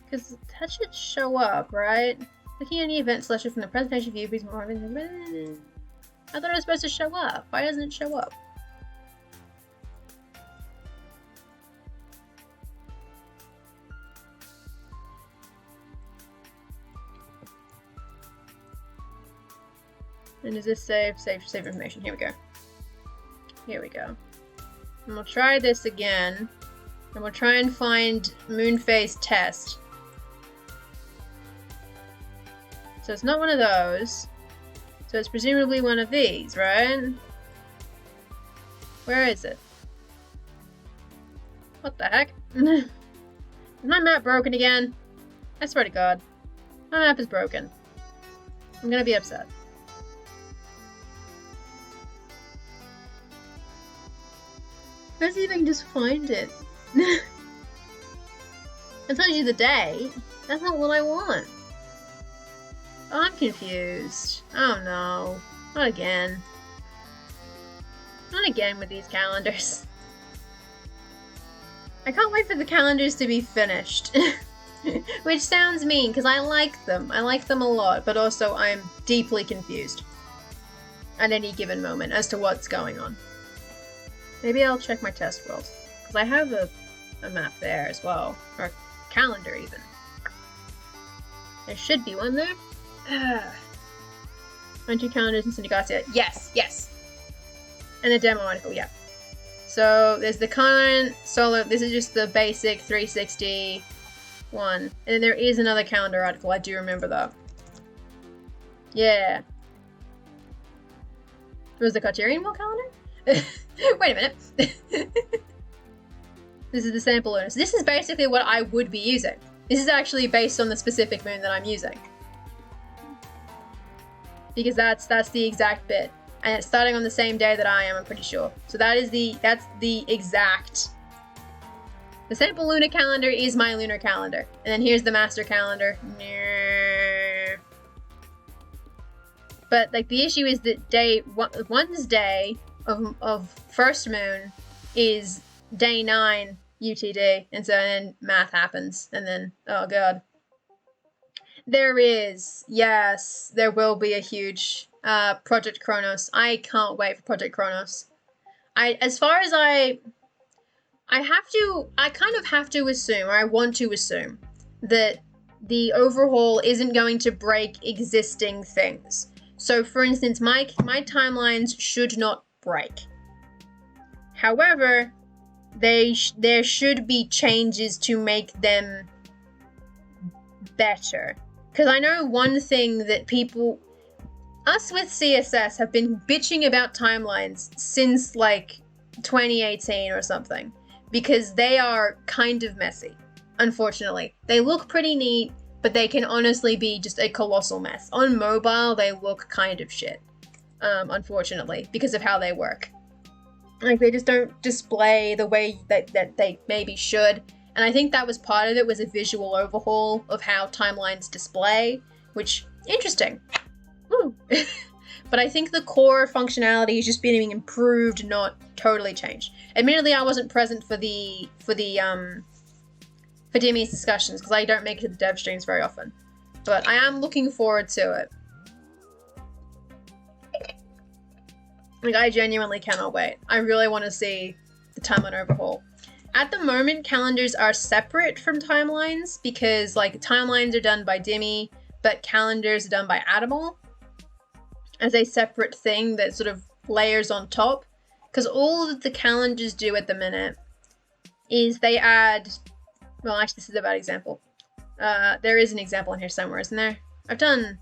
Because that should show up, right? Looking at any event selection from the presentation view, please more. I thought it was supposed to show up. Why doesn't it show up? And does this save information? Here we go. Here we go. And we'll try this again. And we'll try and find moon phase test. So it's not one of those. So it's presumably one of these, right? Where is it? What the heck? Is my map broken again? I swear to God. My map is broken. I'm gonna be upset. Let's see if I can just find it. I told you the day. That's not what I want. Oh, I'm confused. Oh no. Not again. Not again with these calendars. I can't wait for the calendars to be finished. Which sounds mean, because I like them. I like them a lot, but also I'm deeply confused at any given moment as to what's going on. Maybe I'll check my test worlds, because I have a map there as well, or a calendar even. There should be one there. Run 2 calendars in Syndicate. Yes, yes. And a demo article, yeah. So there's the current solo. This is just the basic 360 one, and then there is another calendar article. I do remember that. Yeah. Was the Carterian Wall calendar? Wait a minute. This is the sample lunar. So this is basically what I would be using. This is actually based on the specific moon that I'm using, because that's the exact bit, and it's starting on the same day that I am. I'm pretty sure. So that's the exact. The sample lunar calendar is my lunar calendar, and then here's the master calendar. But like the issue is that one's day of first moon is day 9 UTD, and so then math happens, and then oh god, there will be a huge Project Kronos. I can't wait for Project Kronos. I kind of have to assume, or I want to assume, that the overhaul isn't going to break existing things. So, for instance, my timelines should not break. However, there should be changes to make them better. Because I know one thing that us with CSS have been bitching about timelines since like 2018 or something. Because they are kind of messy, unfortunately. They look pretty neat, but they can honestly be just a colossal mess. On mobile, they look kind of shit, unfortunately, because of how they work. Like, they just don't display the way that they maybe should. And I think that was part of it, was a visual overhaul of how timelines display, which, interesting. Woo. But I think the core functionality is just being improved, not totally changed. Admittedly, I wasn't present for Demi's discussions, because I don't make it to the dev streams very often. But I am looking forward to it. Like, I genuinely cannot wait. I really want to see the timeline overhaul. At the moment, calendars are separate from timelines, because like timelines are done by Demi, but calendars are done by Atomal as a separate thing that sort of layers on top. Because all that the calendars do at the minute is they add, well, actually this is a bad example. There is an example in here somewhere, isn't there? I've done,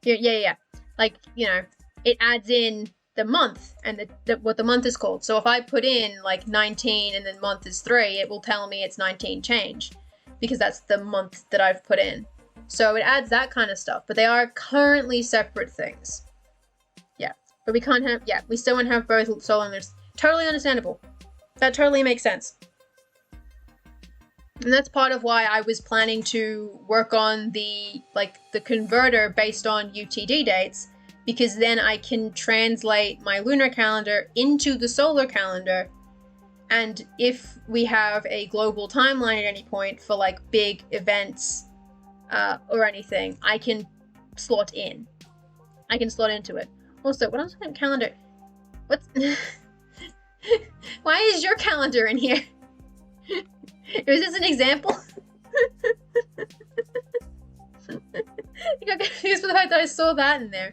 yeah. Like, you know, it adds in the month and what the month is called. So if I put in like 19 and then month is 3, it will tell me it's 19 change, because that's the month that I've put in. So it adds that kind of stuff, but they are currently separate things. Yeah, but we can't have, we still won't have both solar and lunar. Totally understandable. That totally makes sense. And that's part of why I was planning to work on the converter based on UTD dates, because then I can translate my lunar calendar into the solar calendar. And if we have a global timeline at any point for like big events or anything, I can slot in. I can slot into it. Also, what else on that calendar? What's why is your calendar in here? Is this an example? I got confused with the fact that I saw that in there.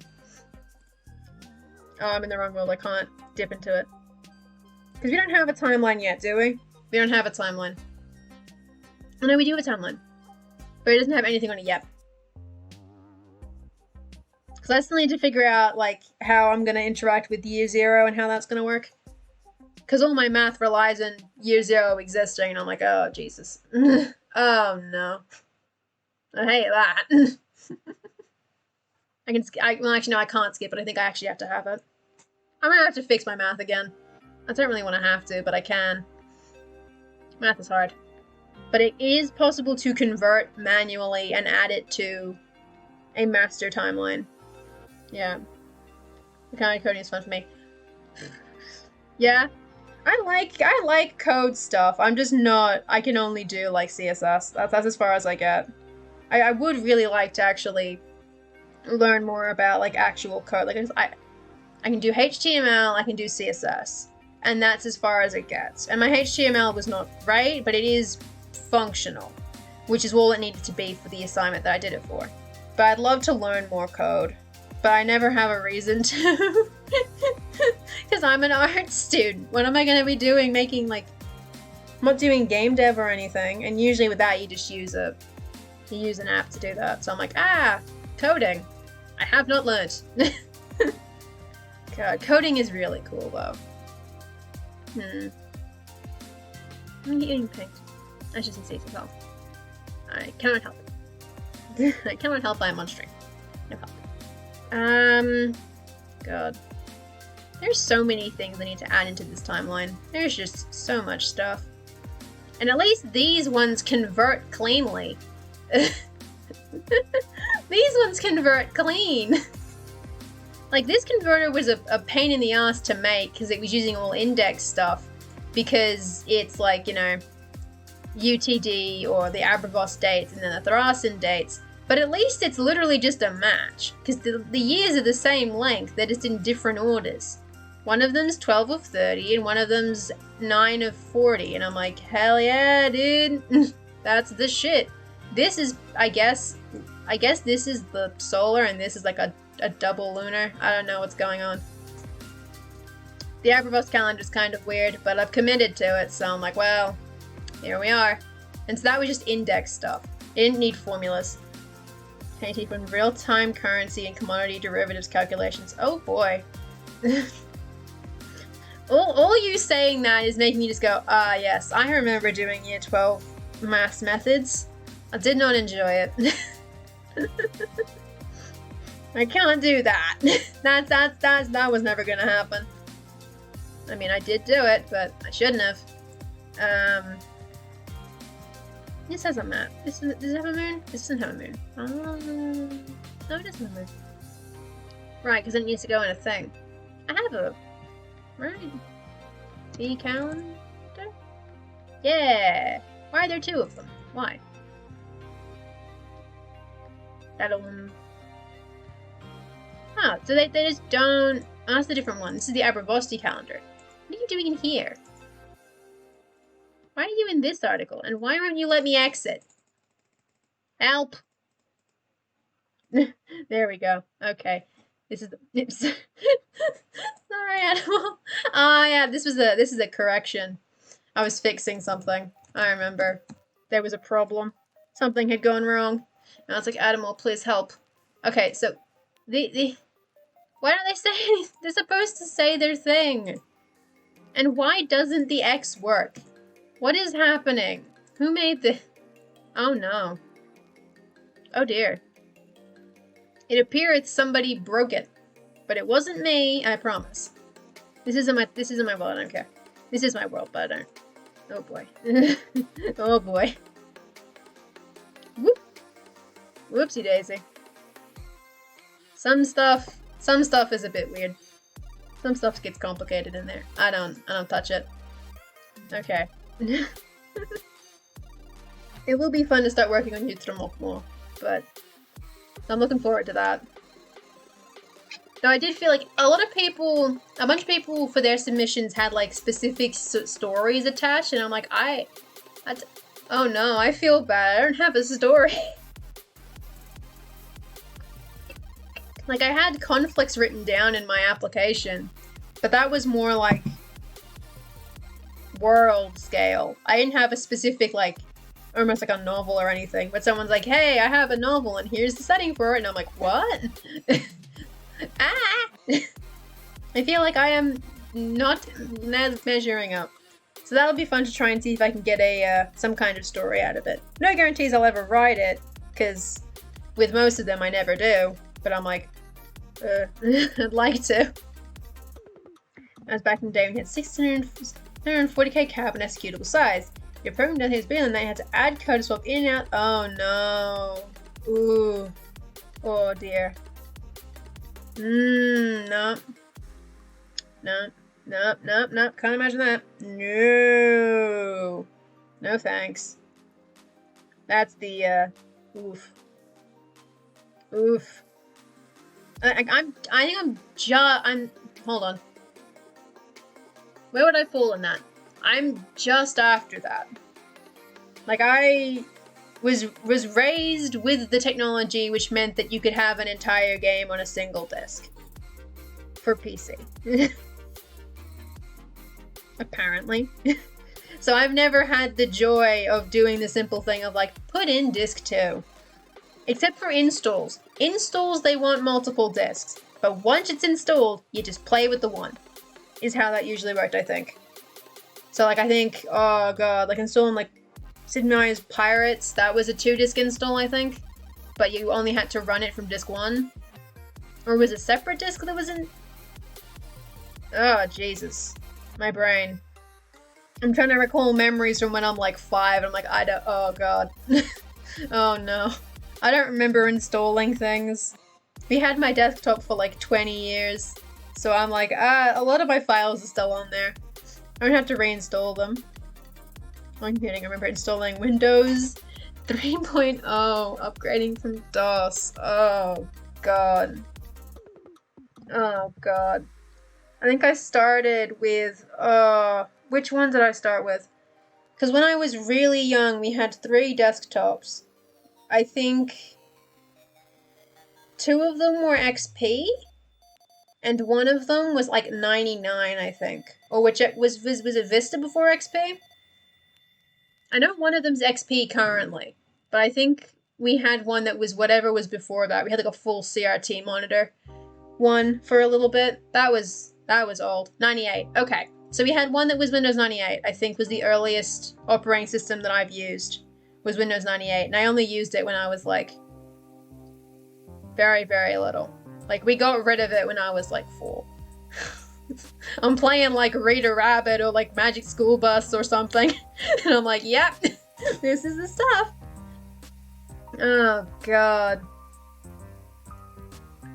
Oh, I'm in the wrong world. I can't dip into it. Because we don't have a timeline yet, do we? We don't have a timeline. Oh no, we do have a timeline. But it doesn't have anything on it yet. Because So I still need to figure out, like, how I'm going to interact with year 0 and how that's going to work. Because all my math relies on year 0 existing, and I'm like, oh, Jesus. Oh, no. I hate that. Well, actually, no, I can't skip it. I think I actually have to have it. I'm going to have to fix my math again. I don't really want to have to, but I can. Math is hard. But it is possible to convert manually and add it to a master timeline. Yeah. Mechanical coding is fun for me. Yeah. I like code stuff. I'm just not... I can only do, like, CSS. That's as far as I get. I would really like to actually learn more about, like, actual code. Like, I can do HTML, I can do CSS. And that's as far as it gets. And my HTML was not right, but it is functional, which is all it needed to be for the assignment that I did it for. But I'd love to learn more code, but I never have a reason to. Because I'm an art student. What am I going to be doing making, like... I'm not doing game dev or anything, and usually with that you just use an app to do that. So I'm like, coding. I have not learned. God, coding is really cool though. I'm eating pink. I shouldn't say so. I cannot help it. I cannot help I'm on stream. No help. God. There's so many things I need to add into this timeline. There's just so much stuff. And at least these ones convert cleanly. These ones convert clean. Like, this converter was a pain in the ass to make because it was using all index stuff, because it's like, you know, UTD or the Abravost dates and then the Thrasin dates. But at least it's literally just a match, because the years are the same length, they're just in different orders. One of them's 12 of 30 and one of them's 9 of 40. And I'm like, hell yeah, dude. That's the shit. This is, I guess this is the solar and this is like a double lunar. I don't know what's going on. The Abravost calendar is kind of weird, but I've committed to it, so I'm like, well, here we are. And so that was just index stuff. It didn't need formulas. Can from real-time currency and commodity derivatives calculations. Oh boy. all you saying that is making me just go, yes, I remember doing year 12 maths methods. I did not enjoy it. I can't do that. That was never gonna happen. I mean, I did do it, but I shouldn't have. This has a map. Does it have a moon? This doesn't have a moon. No, it doesn't have a moon. Right, because it needs to go in a thing. I have a... Right. T calendar? Yeah! Why are there 2 of them? Why? That'll... Oh, so they just don't... Oh, that's a different one. This is the Abravosti calendar. What are you doing in here? Why are you in this article? And why won't you let me exit? Help! There we go. Okay. This is the... Sorry, animal. Oh, yeah, this is a correction. I was fixing something. I remember. There was a problem. Something had gone wrong. And I was like, Animal, please help. Okay, so... Why don't they say... They're supposed to say their thing. And why doesn't the X work? What is happening? Who made this? Oh no. Oh dear. It appears somebody broke it. But it wasn't me, I promise. This isn't my world, I don't care. This is my world, but I don't. Oh boy. Oh boy. Whoop. Whoopsie daisy. Some stuff is a bit weird. Some stuff gets complicated in there. I don't touch it. Okay. It will be fun to start working on Yutromok more, but I'm looking forward to that. Though I did feel like a bunch of people for their submissions had like specific stories attached, and I'm like, oh no, I feel bad. I don't have a story. Like, I had conflicts written down in my application, but that was more like world scale. I didn't have a specific, like, almost like a novel or anything, but someone's like, hey, I have a novel and here's the setting for it, and I'm like, what? Ah! I feel like I am not measuring up. So that'll be fun to try and see if I can get a some kind of story out of it. No guarantees I'll ever write it, because with most of them I never do, but I'm like, I'd like to. I was back in the day when you had 640k carbon executable size. Your program down here is bigger than that. You had to add code to swap in and out. Oh no. Ooh. Oh dear. No. No. Can't imagine that. No. No thanks. That's the, oof. Oof. I think I'm, hold on. Where would I fall in that? I'm just after that. Like, I was raised with the technology which meant that you could have an entire game on a single disc. For PC. Apparently. So I've never had the joy of doing the simple thing of like, put in disc 2. Except for installs. Installs, they want multiple discs. But once it's installed, you just play with the one. Is how that usually worked, I think. So like, I think, oh god, like installing like Sid Meier's Pirates, that was a 2-disc install, I think. But you only had to run it from disc 1. Or was it a separate disc that was in? Oh, Jesus. My brain. I'm trying to recall memories from when I'm like 5, and I'm like, I don't, oh god. Oh no. I don't remember installing things. We had my desktop for like 20 years. So I'm like, a lot of my files are still on there. I don't have to reinstall them. I'm kidding, I remember installing Windows 3.0, upgrading from DOS. Oh god. Oh god. I think I started with, which one did I start with? Because when I was really young, we had 3 desktops. I think 2 of them were XP, and one of them was like 99, I think. Or which was it Vista before XP? I know one of them's XP currently, but I think we had one that was whatever was before that. We had like a full CRT monitor one for a little bit. That was old. 98. Okay. So we had one that was Windows 98, I think was the earliest operating system that I've used, was Windows 98. And I only used it when I was like very, very little. Like we got rid of it when I was like 4. I'm playing like Rita Rabbit or like Magic School Bus or something. And I'm like, yep, this is the stuff. Oh god.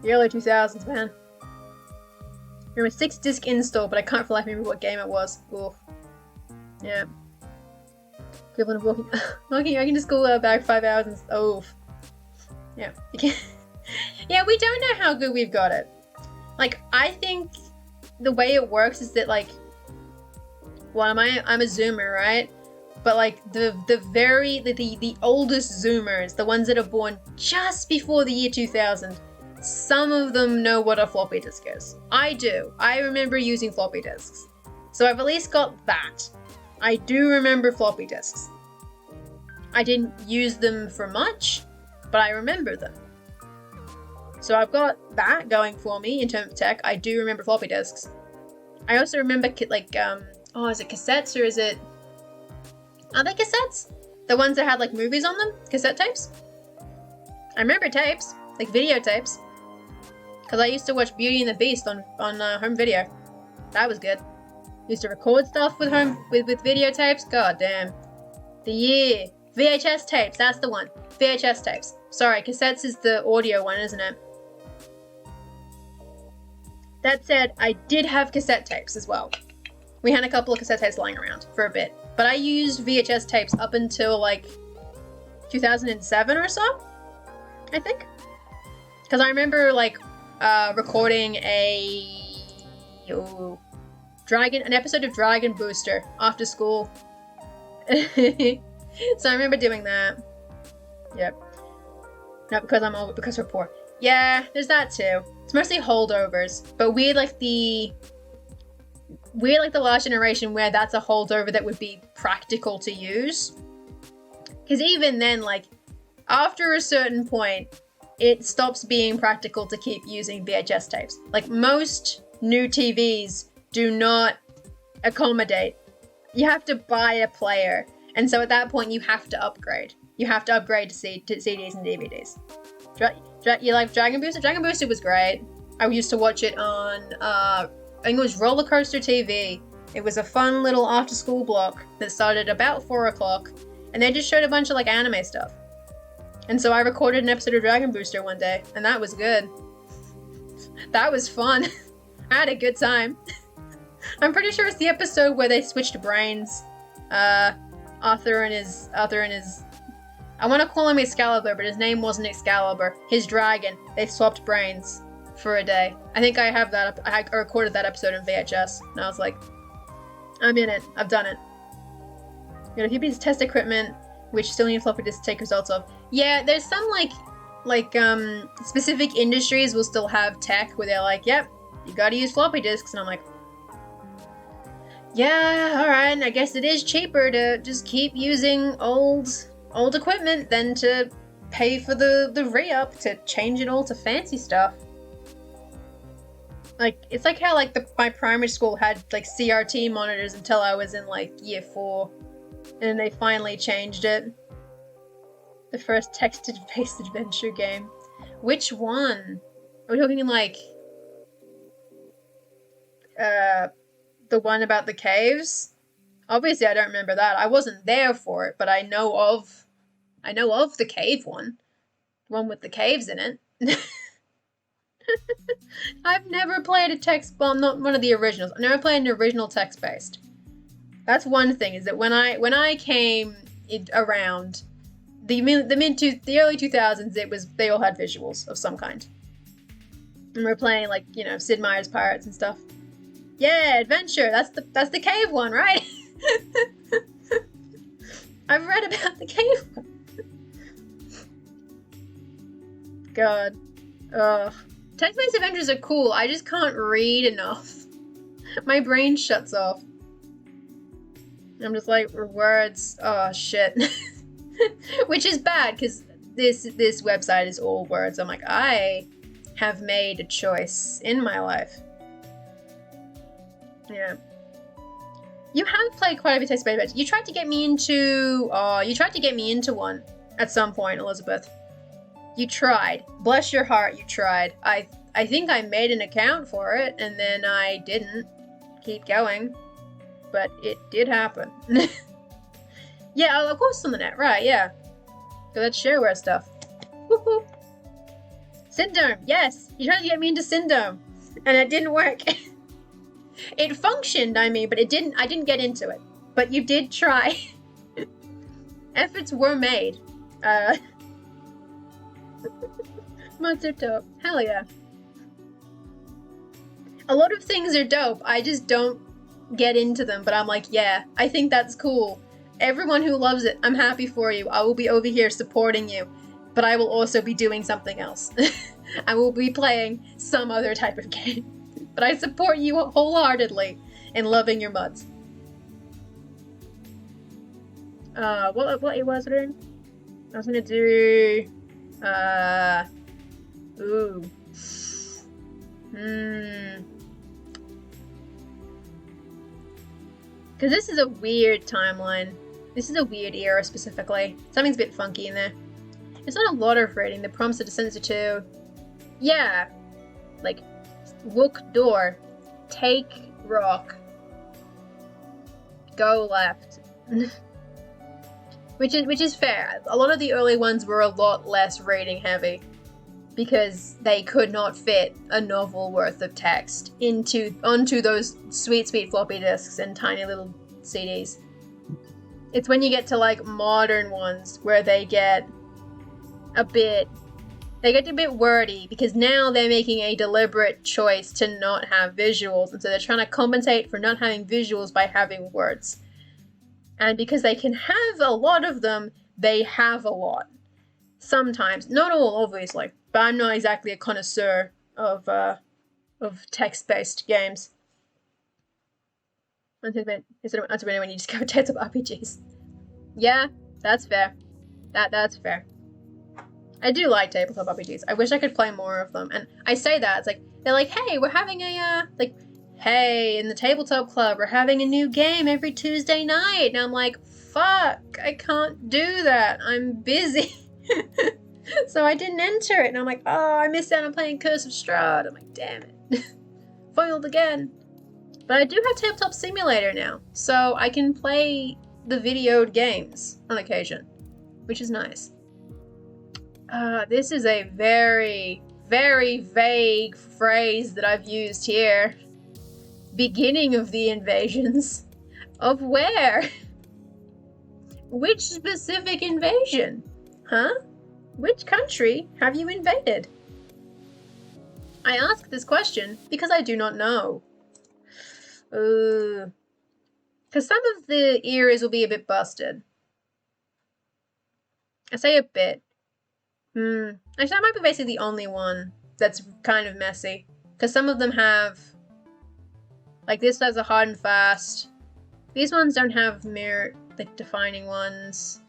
The early 2000s, man. There was 6-disc install, but I can't for life remember what game it was. Oof. Yeah. Equivalent of walking. I can just go back 5 hours and oof. Yeah. Yeah, we don't know how good we've got it. Like, I think the way it works is that like, well, I'm a Zoomer, right? But like the oldest Zoomers, the ones that are born just before the year 2000. Some of them know what a floppy disk is. I do. I remember using floppy disks. So I've at least got that. I do remember floppy disks. I didn't use them for much, but I remember them. So I've got that going for me in terms of tech. I do remember floppy disks. I also remember like, is it cassettes or is it... Are they cassettes? The ones that had like movies on them? Cassette tapes? I remember tapes, like videotapes. Because I used to watch Beauty and the Beast on home video. That was good. Used to record stuff with videotapes. God damn. The year. VHS tapes, that's the one. VHS tapes. Sorry, cassettes is the audio one, isn't it? That said, I did have cassette tapes as well. We had a couple of cassette tapes lying around for a bit. But I used VHS tapes up until like 2007 or so, I think. Because I remember like recording an episode of Dragon Booster after school. So I remember doing that. Yep. Not because I'm old, but because we're poor. Yeah, there's that too. It's mostly holdovers, but we're like the last generation where that's a holdover that would be practical to use. Because even then, like, after a certain point, it stops being practical to keep using VHS tapes. Like, most new TVs do not accommodate. You have to buy a player. And so at that point, you have to upgrade. You have to upgrade to CDs and DVDs. You like Dragon Booster? Dragon Booster was great. I used to watch it on, I think it was Roller Coaster TV. It was a fun little after-school block that started about 4 o'clock. And they just showed a bunch of, like, anime stuff. And so I recorded an episode of Dragon Booster one day, and that was good. That was fun. I had a good time. I'm pretty sure it's the episode where they switched brains. Arthur and his I want to call him Excalibur, but his name wasn't Excalibur. His dragon. They swapped brains for a day. I think I have that. I recorded that episode in VHS, and I was like, I'm in it. I've done it. You know, a few pieces of test equipment, which still need floppy disks to take results of. Yeah, there's some specific industries will still have tech where they're like, yep, you gotta use floppy disks, and I'm like, yeah, alright, I guess it is cheaper to just keep using old equipment than to pay for the re-up to change it all to fancy stuff. Like, it's like how, like, my primary school had, like, CRT monitors until I was in, like, year 4. And then they finally changed it. The first text-based adventure game. Which one? Are we talking, like, the one about the caves? Obviously, I don't remember that. I wasn't there for it, but I know of the cave one. The one with the caves in it. I've never played not one of the originals. I've never played an original text-based. That's one thing, is that when I came around, the early 2000s, they all had visuals of some kind. And we're playing, like, you know, Sid Meier's Pirates and stuff. Yeah, adventure. That's the cave one, right? I've read about the cave one. God. Ugh. Text-based adventures are cool. I just can't read enough. My brain shuts off. I'm just like, words. Oh, shit. Which is bad, because this website is all words. I'm like, I have made a choice in my life. Yeah. You have played quite a bit of text-based adventures. You tried to get me into one at some point, Elizabeth. You tried. Bless your heart, you tried. I think I made an account for it, and then I didn't keep going. But it did happen. Yeah, of course on the net, right, yeah. So that's shareware stuff. Woohoo! Syndrome, yes! You tried to get me into Syndrome, and it didn't work. It functioned, I mean, but I didn't get into it. But you did try. Efforts were made. Monster dope. Hell yeah. A lot of things are dope. I just don't get into them, but I'm like, yeah, I think that's cool. Everyone who loves it, I'm happy for you. I will be over here supporting you, but I will also be doing something else. I will be playing some other type of game. But I support you wholeheartedly in loving your mods. What was it doing? I was gonna do, ooh. Because this is a weird timeline. This is a weird era specifically. Something's a bit funky in there. It's not a lot of reading. The prompts are to to. Yeah. Like, look door. Take rock. Go left. Which is fair. A lot of the early ones were a lot less reading heavy. Because they could not fit a novel worth of text onto those sweet floppy disks and tiny little CDs. It's when you get to, like, modern ones where they get a bit wordy, because now they're making a deliberate choice to not have visuals, and so they're trying to compensate for not having visuals by having words. And because they can have a lot of them, they have a lot. Sometimes. Not all, obviously. But I'm not exactly a connoisseur of text-based games. Until when you discover tabletop RPGs. Yeah, that's fair. That's fair. I do like tabletop RPGs. I wish I could play more of them. And I say that, it's like, they're like, hey, we're having a, hey, in the tabletop club, we're having a new game every Tuesday night. And I'm like, fuck, I can't do that. I'm busy. So I didn't enter it. And I'm like, oh, I missed out on playing Curse of Strahd. I'm like, damn it. Foiled again. But I do have Tabletop Simulator now. So I can play the videoed games on occasion, which is nice. This is a very, very vague phrase that I've used here. Beginning of the invasions. Of where? Which specific invasion? Huh? Which country have you invaded? I ask this question because I do not know. Because some of the ears will be a bit busted. I say a bit. Actually, that might be basically the only one that's kind of messy. Because some of them have... Like, this has a hard and fast. These ones don't have defining ones.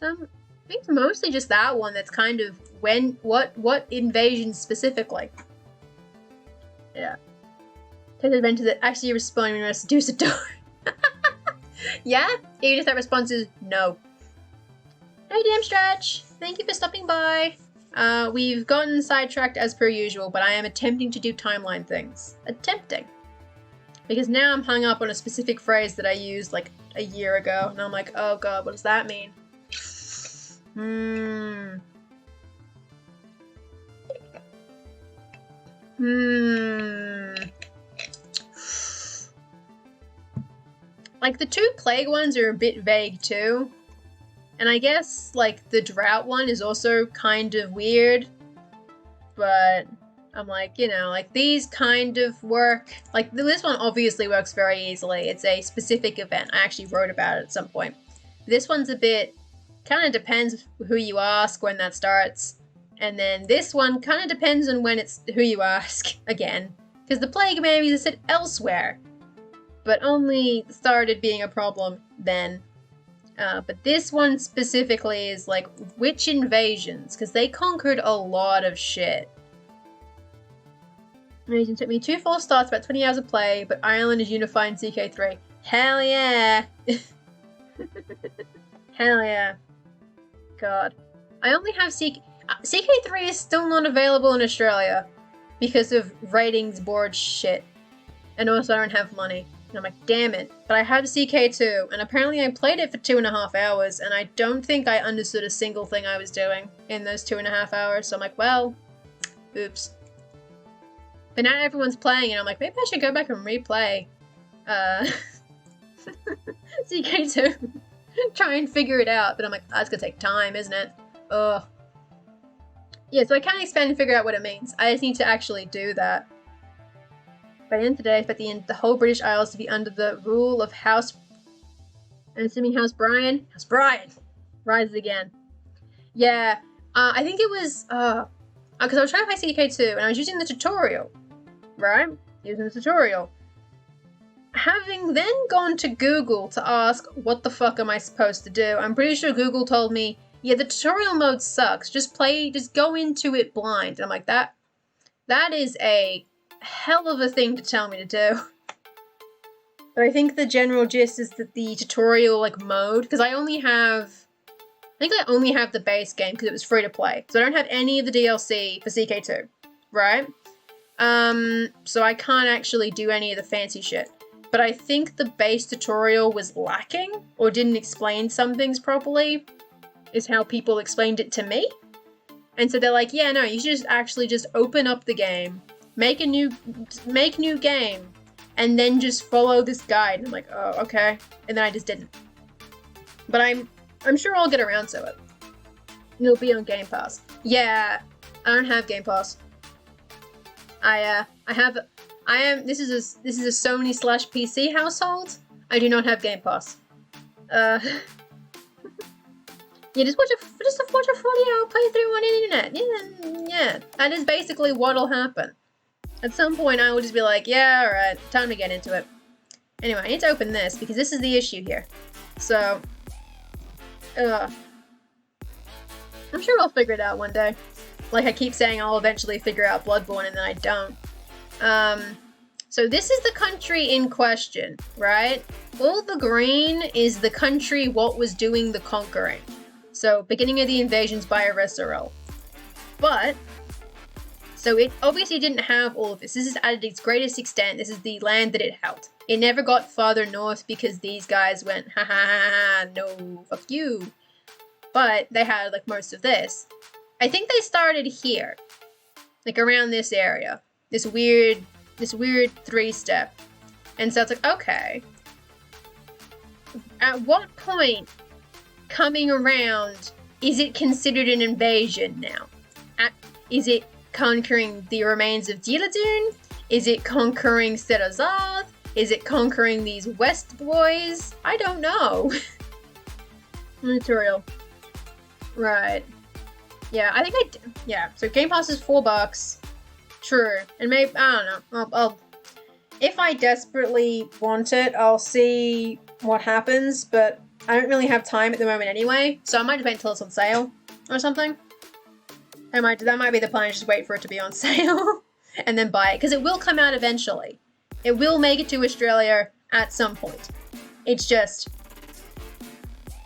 I think it's mostly just that one that's kind of what invasion specifically. Yeah. Take advantage that actually respond when you seduce a door. Yeah? Even if that response is no. Hey, DM Stretch! Thank you for stopping by. We've gotten sidetracked as per usual, but I am attempting to do timeline things. Attempting. Because now I'm hung up on a specific phrase that I used like a year ago, and I'm like, oh god, what does that mean? Like, the two plague ones are a bit vague too. And I guess, like, the drought one is also kind of weird. But I'm like, you know, like, these kind of work. Like, this one obviously works very easily. It's a specific event. I actually wrote about it at some point. This one's a bit, kind of depends who you ask when that starts. And then this one kind of depends on when it's who you ask again. Because the plague maybe is said elsewhere. But only started being a problem then. But this one specifically is like, which invasions? Because they conquered a lot of shit. It took me 2 full starts, about 20 hours of play, but Ireland is unified in CK3. Hell yeah! Hell yeah. God. I only have CK3 is still not available in Australia because of ratings board shit. And also I don't have money. And I'm like, damn it. But I have CK2, and apparently I played it for 2.5 hours, and I don't think I understood a single thing I was doing in those 2.5 hours. So I'm like, well, oops. But now everyone's playing, and I'm like, maybe I should go back and replay CK2. Try and figure it out. But I'm like, that's gonna take time, isn't it? Ugh. Yeah, so I can't expand and figure out what it means. I just need to actually do that. By the end of the day, I expect the whole British Isles to be under the rule of House... I'm assuming House Brian? House Brian! Rises again. Yeah, I think it was... because I was trying to play CDK2, and I was using the tutorial. Right? Using the tutorial. Having then gone to Google to ask, what the fuck am I supposed to do? I'm pretty sure Google told me, yeah, the tutorial mode sucks. Just go into it blind. And I'm like, that is a hell of a thing to tell me to do. But I think the general gist is that the tutorial mode, because I think I only have the base game because it was free to play. So I don't have any of the DLC for CK2, right? So I can't actually do any of the fancy shit. But I think the base tutorial was lacking or didn't explain some things properly, is how people explained it to me. And so they're like, yeah, no, you should just open up the game, make new game, and then just follow this guide. And I'm like, oh, okay. And then I just didn't. But I'm sure I'll get around to it. It'll be on Game Pass. Yeah, I don't have Game Pass. This is a Sony/PC household. I do not have Game Pass. Yeah, just watch a 40-hour playthrough on the internet. Yeah, that is basically what'll happen. At some point, I will just be like, yeah, alright, time to get into it. Anyway, I need to open this, because this is the issue here. So, I'm sure I'll figure it out one day. Like I keep saying I'll eventually figure out Bloodborne and then I don't. So this is the country in question, right? All the green is the country what was doing the conquering. So beginning of the invasions by Eresarel. But, so it obviously didn't have all of this. This is at its greatest extent. This is the land that it held. It never got farther north because these guys went, ha ha ha ha, no, fuck you. But they had like most of this. I think they started here, like around this area. This weird 3-step. And so it's like, okay. At what point coming around is it considered an invasion now? Is it conquering the remains of Diladun? Is it conquering Serazath? Is it conquering these West boys? I don't know. Tutorial. Right. Yeah, I think yeah, so Game Pass is $4. True. And maybe, I don't know. I'll if I desperately want it, I'll see what happens, but I don't really have time at the moment anyway, so I might just wait until it's on sale or something. That might be the plan, just wait for it to be on sale and then buy it, because it will come out eventually. It will make it to Australia at some point. It's just,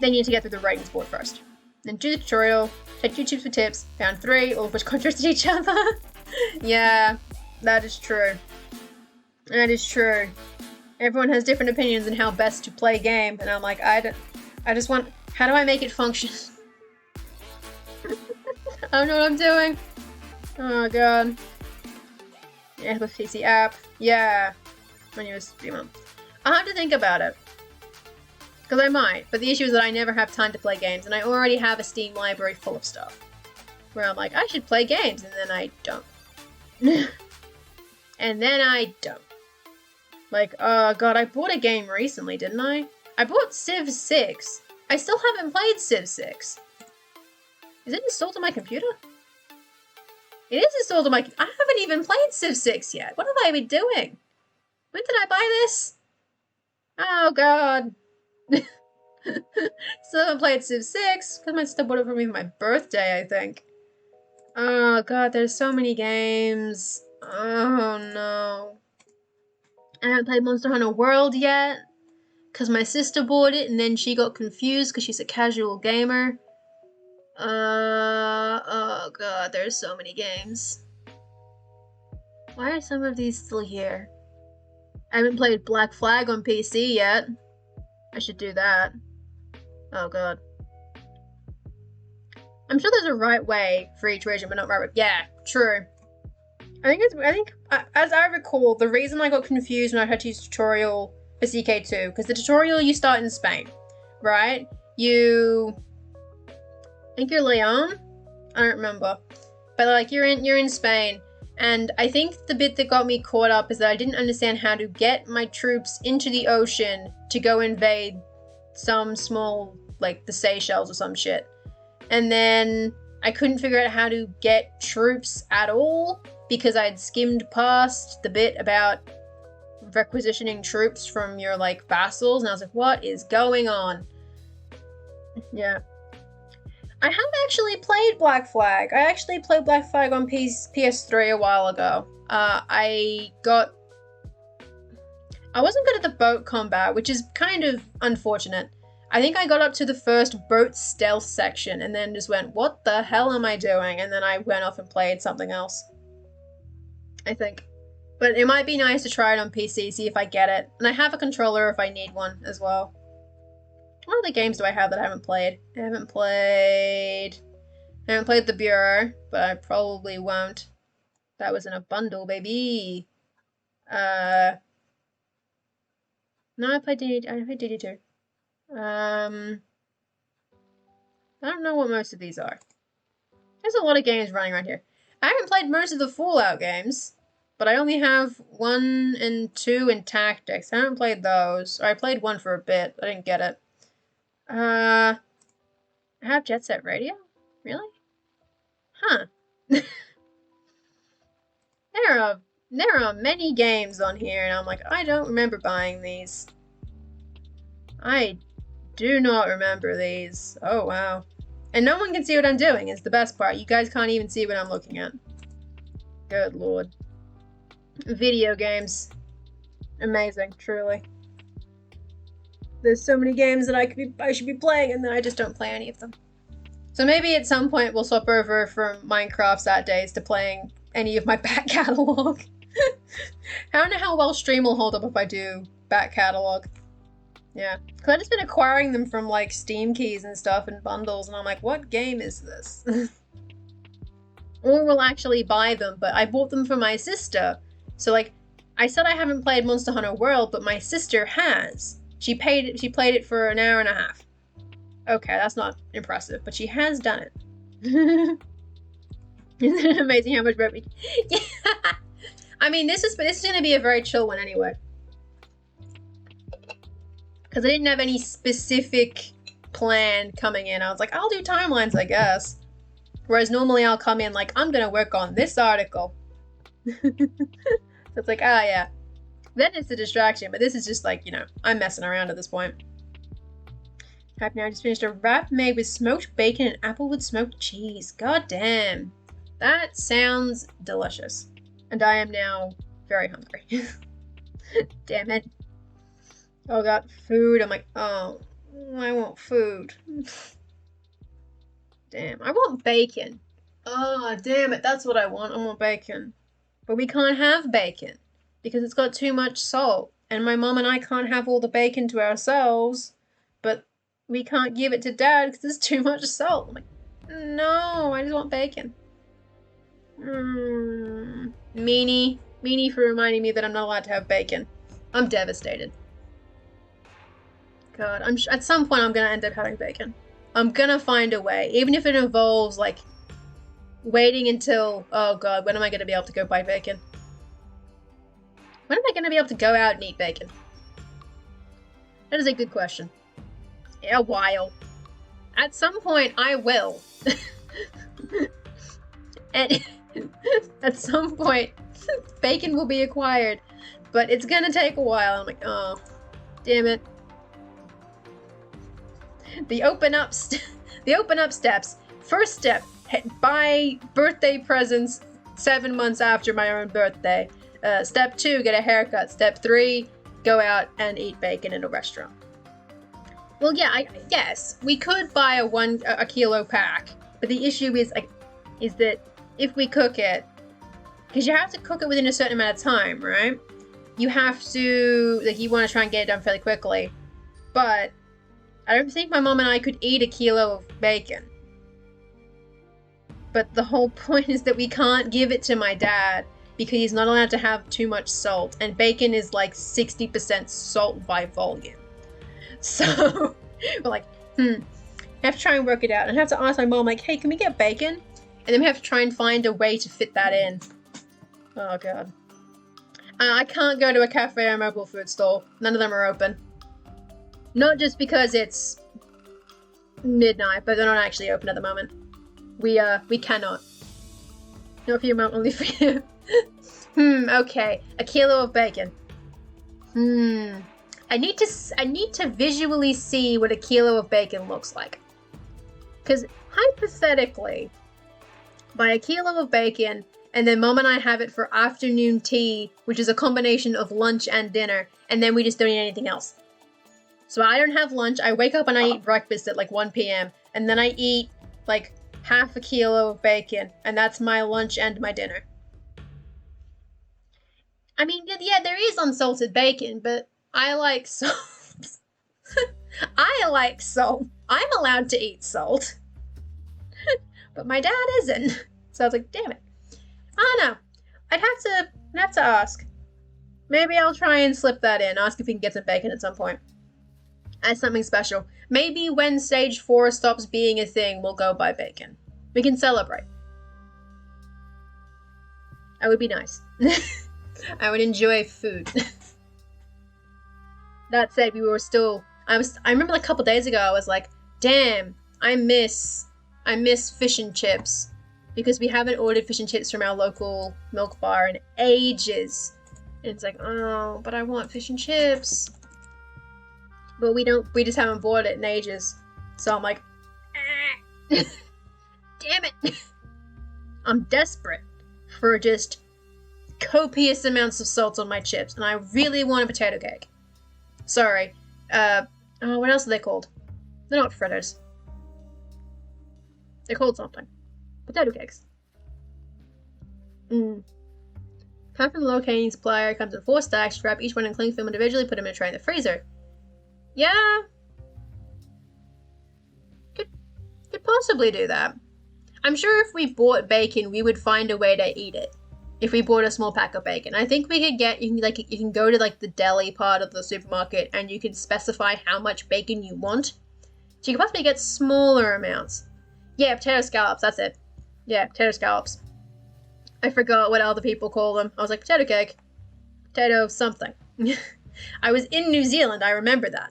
they need to get through the ratings board first. Then do the tutorial, take YouTube for tips, found 3, all of which contradict each other. Yeah, that is true. That is true. Everyone has different opinions on how best to play a game, and I'm like, I just want, how do I make it function? I don't know what I'm doing. Oh god. Yeah, the PC app. Yeah. When you stream them. I'll have to think about it. Because I might, but the issue is that I never have time to play games, and I already have a Steam library full of stuff. Where I'm like, I should play games, and then I don't. And then I don't. Like, oh god, I bought a game recently, didn't I? I bought Civ 6. I still haven't played Civ 6. Is it installed on my computer? It is installed on my... I haven't even played Civ 6 yet. What have I been doing? When did I buy this? Oh god. Still haven't played Civ 6, because my sister bought it for me for my birthday, I think. Oh god, there's so many games. Oh no. I haven't played Monster Hunter World yet, because my sister bought it and then she got confused because she's a casual gamer. Oh god, there's so many games. Why are some of these still here? I haven't played Black Flag on PC yet. I should do that. Oh god. I'm sure there's a right way for each region, but not right way. Yeah, true. I think, as I recall, the reason I got confused when I had to use tutorial for CK2, because the tutorial you start in Spain, right? I think you're Leon? I don't remember. But like you're in Spain, and I think the bit that got me caught up is that I didn't understand how to get my troops into the ocean to go invade some small, like the Seychelles or some shit. And then I couldn't figure out how to get troops at all because I'd skimmed past the bit about requisitioning troops from your like vassals, and I was like, what is going on? Yeah. I have actually played Black Flag. I actually played Black Flag on PS3 a while ago. I wasn't good at the boat combat, which is kind of unfortunate. I think I got up to the first boat stealth section and then just went, what the hell am I doing? And then I went off and played something else. I think. But it might be nice to try it on PC, see if I get it. And I have a controller if I need one as well. What other games do I have that I haven't played? I haven't played The Bureau, but I probably won't. That was in a bundle, baby. No, I played DD2. I don't know what most of these are. There's a lot of games running around here. I haven't played most of the Fallout games, but I only have 1 and 2 in Tactics. I haven't played those. Or I played 1 for a bit. I didn't get it. I have Jet Set Radio? Really? Huh. There are many games on here, and I'm like, I don't remember buying these. I do not remember these. Oh, wow. And no one can see what I'm doing, is the best part. You guys can't even see what I'm looking at. Good lord. Video games. Amazing, truly. There's so many games that I should be playing, and then I just don't play any of them. So maybe at some point we'll swap over from Minecraft Saturdays to playing any of my back catalog. I don't know how well stream will hold up if I do back catalog. Yeah, because I've just been acquiring them from like Steam keys and stuff and bundles, and I'm like, what game is this? Or we'll actually buy them, but I bought them for my sister. So like, I said I haven't played Monster Hunter World, but my sister has. She played it for an hour and a half. Okay, that's not impressive, but she has done it. Isn't it amazing how much better Yeah. I mean, this is going to be a very chill one anyway. Because I didn't have any specific plan coming in. I was like, I'll do timelines, I guess. Whereas normally I'll come in like, I'm going to work on this article. So it's like, ah, yeah. Then it's a distraction, but this is just like, you know, I'm messing around at this point. I've now just finished a wrap made with smoked bacon and applewood smoked cheese. God damn. That sounds delicious. And I am now very hungry. Damn it. Oh god, food. I'm like, oh, I want food. Damn, I want bacon. Oh, damn it, that's what I want. I want bacon. But we can't have bacon because it's got too much salt. And my mom and I can't have all the bacon to ourselves. But we can't give it to Dad because there's too much salt. I'm like, no, I just want bacon. Meanie for reminding me that I'm not allowed to have bacon. I'm devastated. God, at some point I'm gonna end up having bacon. I'm gonna find a way, even if it involves like waiting until, oh god, when am I gonna be able to go buy bacon? When am I gonna be able to go out and eat bacon? That is a good question. A while. At some point I will. And at some point bacon will be acquired, but it's gonna take a while. I'm like, oh, damn it. The open up steps. First step, buy birthday presents 7 months after my own birthday. Step 2, get a haircut. Step 3, go out and eat bacon in a restaurant. Well, yeah, yes, we could buy a kilo pack, but the issue is that if we cook it, because you have to cook it within a certain amount of time, right? You have to, like, you want to try and get it done fairly quickly, but I don't think my mom and I could eat a kilo of bacon. But the whole point is that we can't give it to my dad because he's not allowed to have too much salt, and bacon is like 60% salt by volume. So we're like, I have to try and work it out. And I have to ask my mom, like, hey, can we get bacon? And then we have to try and find a way to fit that in. Oh god. I can't go to a cafe or mobile food store. None of them are open. Not just because it's midnight, but they're not actually open at the moment. We cannot. Not for your mom, only for you. Okay. A kilo of bacon. I need to visually see what a kilo of bacon looks like. Because hypothetically, buy a kilo of bacon, and then Mom and I have it for afternoon tea, which is a combination of lunch and dinner, and then we just don't eat anything else. So I don't have lunch, I wake up and I eat breakfast at like 1 p.m., and then I eat like half a kilo of bacon, and that's my lunch and my dinner. I mean, yeah, there is unsalted bacon, but I like salt. I like salt. I'm allowed to eat salt. But my dad isn't. So I was like, damn it. I don't know. I'd have to ask. Maybe I'll try and slip that in. Ask if we can get some bacon at some point. As something special. Maybe when stage 4 stops being a thing, we'll go buy bacon. We can celebrate. That would be nice. I would enjoy food. That said, we were still... I remember like a couple days ago, I was like, damn, I miss fish and chips. Because we haven't ordered fish and chips from our local milk bar in ages. And it's like, oh, but I want fish and chips. But we just haven't bought it in ages. So I'm like, Damn it! I'm desperate for just copious amounts of salt on my chips, and I really want a potato cake. Sorry. What else are they called? They're not fritters. They're called something. Potato cakes. Come from the locating supplier, comes in 4 stacks, wrap each one in cling film individually, put them in a tray in the freezer. Yeah. Could possibly do that. I'm sure if we bought bacon, we would find a way to eat it. If we bought a small pack of bacon, I think we could get, you can go to like the deli part of the supermarket and you can specify how much bacon you want. So you can possibly get smaller amounts. Yeah, potato scallops, that's it. Yeah, potato scallops. I forgot what other people call them. I was like, potato cake. Potato something. I was in New Zealand, I remember that.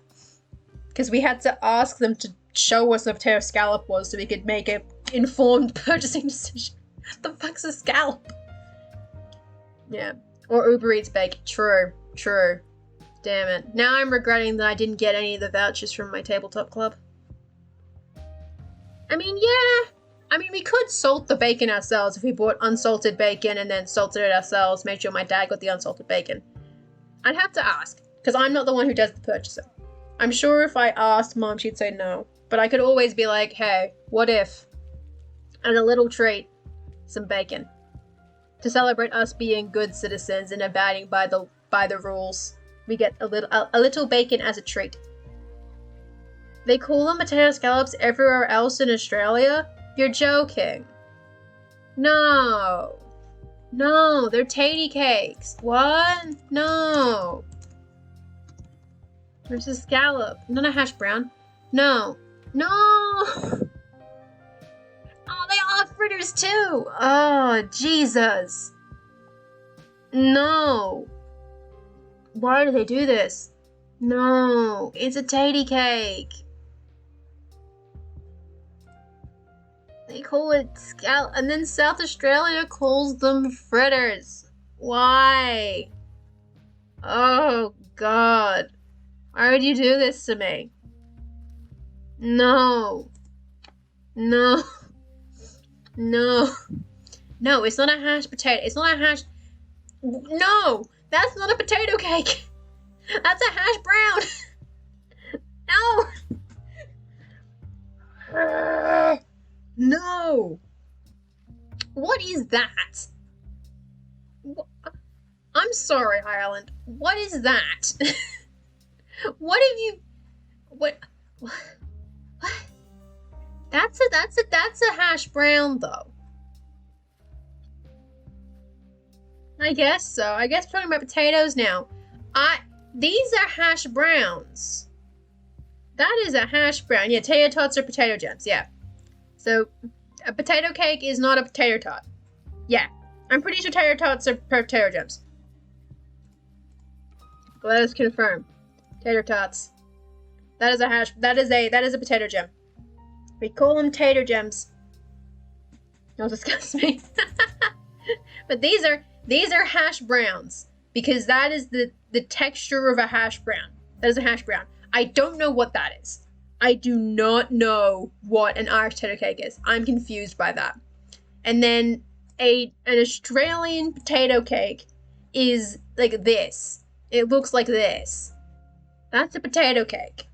Because we had to ask them to show us what a potato scallop was so we could make an informed purchasing decision. What the fuck's a scallop? Yeah. Or Uber Eats bacon. True. Damn it. Now I'm regretting that I didn't get any of the vouchers from my tabletop club. I mean, yeah. I mean, we could salt the bacon ourselves if we bought unsalted bacon and then salted it ourselves, made sure my dad got the unsalted bacon. I'd have to ask, because I'm not the one who does the purchasing. I'm sure if I asked Mom, she'd say no. But I could always be like, hey, what if, as a little treat, some bacon? To celebrate us being good citizens and abiding by the rules, we get a little bacon as a treat. They call them potato scallops everywhere else in Australia? You're joking. No, they're tatty cakes. What? No. There's a scallop, not a hash brown. No. Oh, they are fritters too. Oh, Jesus. No. Why do they do this? No, it's a tatty cake. They call it scallop, and then South Australia calls them fritters. Why? Oh, God. Why would you do this to me? No, it's not a hashed potato. It's not a hash. No, that's not a potato cake. That's a hash brown. No. No. What is that? I'm sorry, Ireland. What is that? What have you? What? That's a hash brown though. I guess so. I guess we're talking about potatoes now. These are hash browns. That is a hash brown. Yeah, tater tots are potato gems. Yeah. So a potato cake is not a potato tot. Yeah. I'm pretty sure tater tots are potato gems. Let us confirm. Tater tots. That is a potato gem. We call them tater gems. Don't disgust me. But these are hash browns because that is the texture of a hash brown. That is a hash brown. I don't know what that is. I do not know what an Irish potato cake is. I'm confused by that. And then an Australian potato cake is like this. It looks like this. That's a potato cake.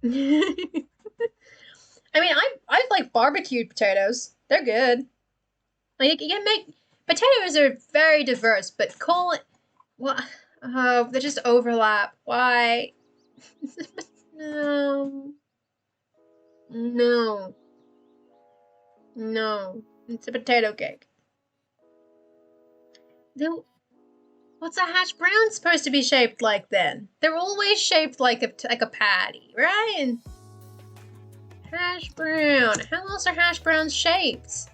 I mean, I like barbecued potatoes. They're good. Like, you can make... Potatoes are very diverse, but call it... What? Oh, they just overlap. Why? No. It's a potato cake. What's a hash brown supposed to be shaped like then? They're always shaped like a patty, right? Hash brown. How else are hash browns shaped?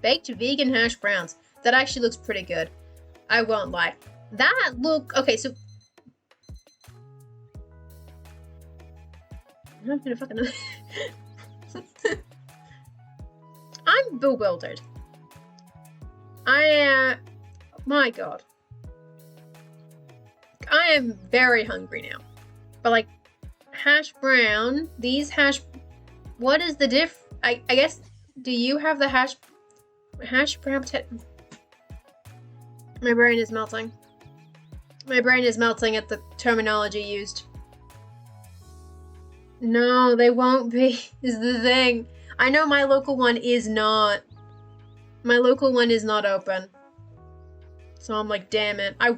Baked vegan hash browns. That actually looks pretty good. I won't lie. Okay, so... I'm not gonna fucking... I'm bewildered. My God. I am very hungry now. But, like, hash brown. These hash... What is the I guess... Do you have the hash brown potato? My brain is melting. My brain is melting at the terminology used. No, they won't be, is the thing. I know my local one is not. My local one is not open. So I'm like, damn it. I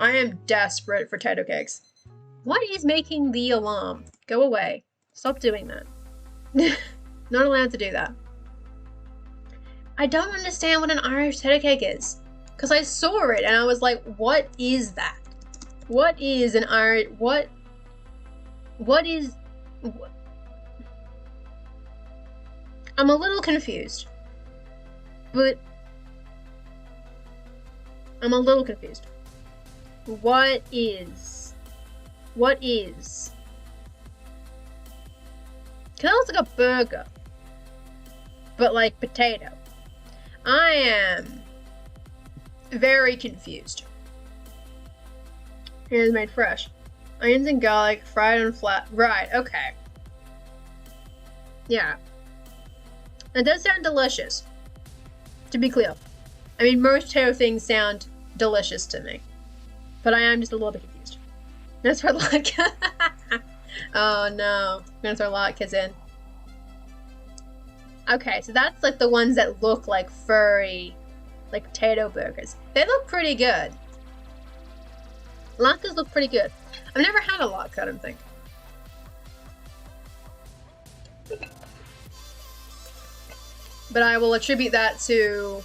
am desperate for potato cakes. What is making the alarm? Go away. Stop doing that. Not allowed to do that. I don't understand what an Irish potato cake is. Because I saw it and I was like, what is that? What is an Irish... What is... What? I'm a little confused. But... I'm a little confused. What is... What is... Cause that looks like a burger. But like potato. I am very confused. It is made fresh. Onions and garlic, fried on flat. Right, okay. Yeah. It does sound delicious. To be clear. I mean, most potato things sound delicious to me. But I am just a little bit confused. That's where latke. Oh no. I'm gonna throw latkes in. Okay, so that's like the ones that look like furry, like potato burgers. They look pretty good. Latkes look pretty good. I've never had a latke, I don't think. But I will attribute that to...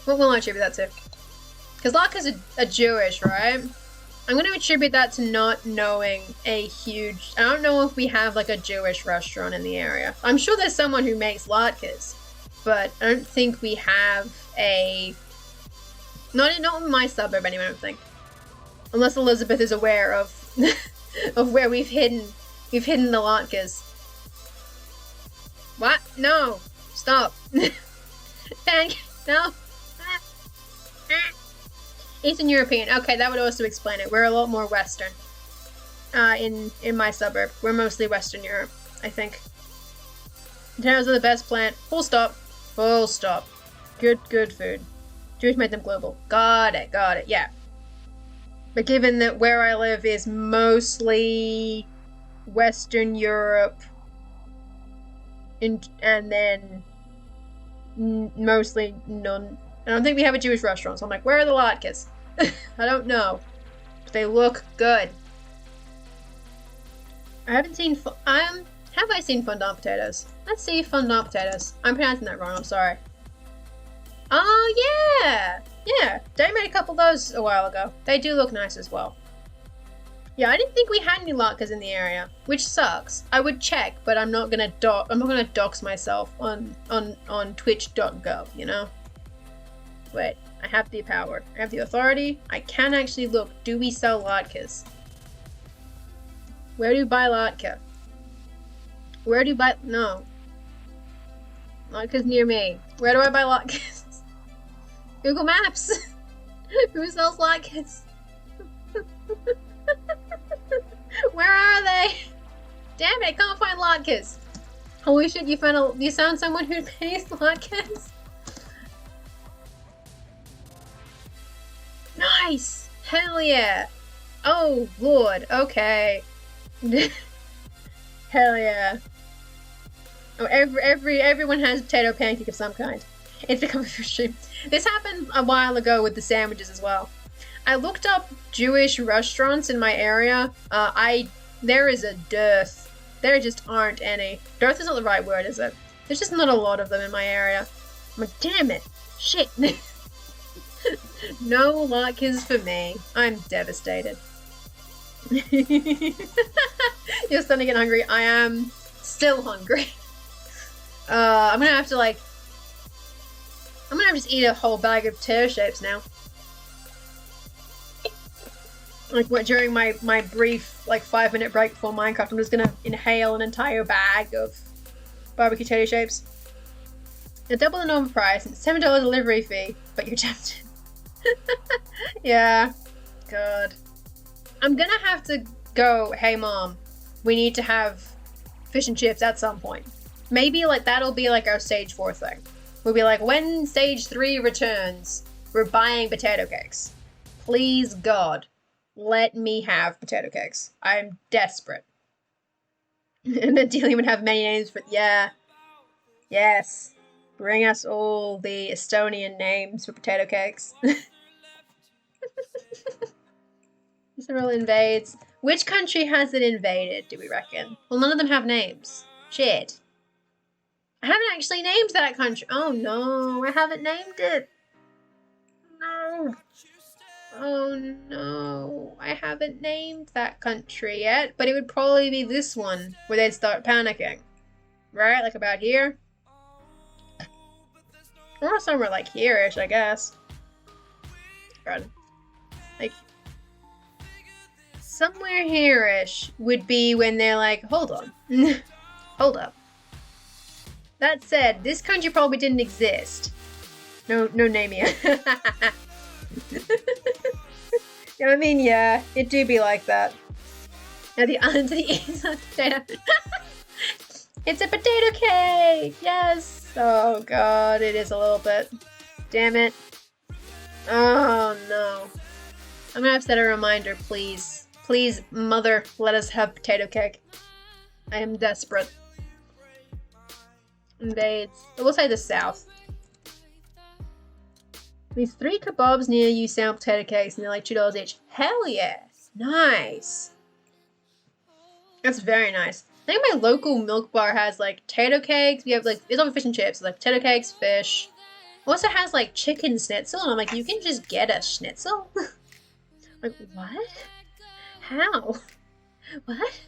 What will I attribute that to? Because latkes are Jewish, right? I'm going to attribute that to not knowing a huge... I don't know if we have like a Jewish restaurant in the area. I'm sure there's someone who makes latkes, but I don't think we have a... Not in my suburb anyway, I don't think. Unless Elizabeth is aware of of where we've hidden the latkes. What? No! Stop! No! Eastern European. Okay, that would also explain it. We're a lot more Western. In my suburb. We're mostly Western Europe, I think. Potatoes are the best plant. Full stop. Full stop. Good food. Jewish made them global. Got it, yeah. But given that where I live is mostly Western Europe, and then mostly none. I don't think we have a Jewish restaurant, so I'm like, where are the latkes? I don't know. But they look good. I haven't seen... have I seen fondant potatoes? Let's see fondant potatoes. I'm pronouncing that wrong, I'm sorry. Oh, yeah! Yeah, Daddy made a couple of those a while ago. They do look nice as well. Yeah, I didn't think we had any latkes in the area, which sucks. I would check, but I'm not gonna dox myself on twitch.gov, you know? But I have the power. I have the authority. I can actually look. Do we sell latkes? Where do you buy latke? Where do you buy... No. Latkes near me. Where do I buy latkes? Google Maps. Who sells latkes? Where are they? Damn it, I can't find latkes. Holy shit, you found someone who pays latkes? Nice! Hell yeah! Oh lord, okay. Hell yeah. Oh, everyone has potato pancake of some kind. It's become a food stream. This happened a while ago with the sandwiches as well. I looked up Jewish restaurants in my area. There is a dearth. There just aren't any. Dearth is not the right word, is it? There's just not a lot of them in my area. I'm like, damn it. Shit. No latkes for me. I'm devastated. You're starting to get hungry. I am still hungry. I'm gonna have to just eat a whole bag of tear shapes now. Like what, during my brief 5-minute break before Minecraft, I'm just gonna inhale an entire bag of barbecue tater shapes. They're double the normal price, and it's $7 delivery fee, but you're tempted. Yeah. God. I'm gonna have to go, hey mom, we need to have fish and chips at some point. Maybe like that'll be like our stage 4 thing. We'll be like, when stage 3 returns, we're buying potato cakes. Please God, let me have potato cakes. I'm desperate. And then Dealing would have many names for, yeah. Yes. Bring us all the Estonian names for potato cakes. Israel invades. Which country has it invaded, do we reckon? Well, none of them have names. Shit. I haven't actually named that country. Oh no, I haven't named it. No. Oh no, I haven't named that country yet, but it would probably be this one where they'd start panicking. Right? Like about here? Or somewhere like here-ish, I guess. God. Like, somewhere here-ish would be when they're like, hold on. Hold up. That said, this country probably didn't exist. No naming. I mean, yeah, it do be like that. Now the answer is a potato. It's a potato cake! Yes! Oh god, it is a little bit. Damn it. Oh no. I'm gonna have to set a reminder, please. Please, mother, let us have potato cake. I am desperate. Invades. I will say the south. These 3 kebabs near you sell potato cakes and they're like $2 each. Hell yeah! Nice! That's very nice. I think my local milk bar has like potato cakes. We have like, it's all fish and chips. Like potato cakes, fish. Also has like chicken schnitzel. And I'm like, you can just get a schnitzel? Like, what? How? What?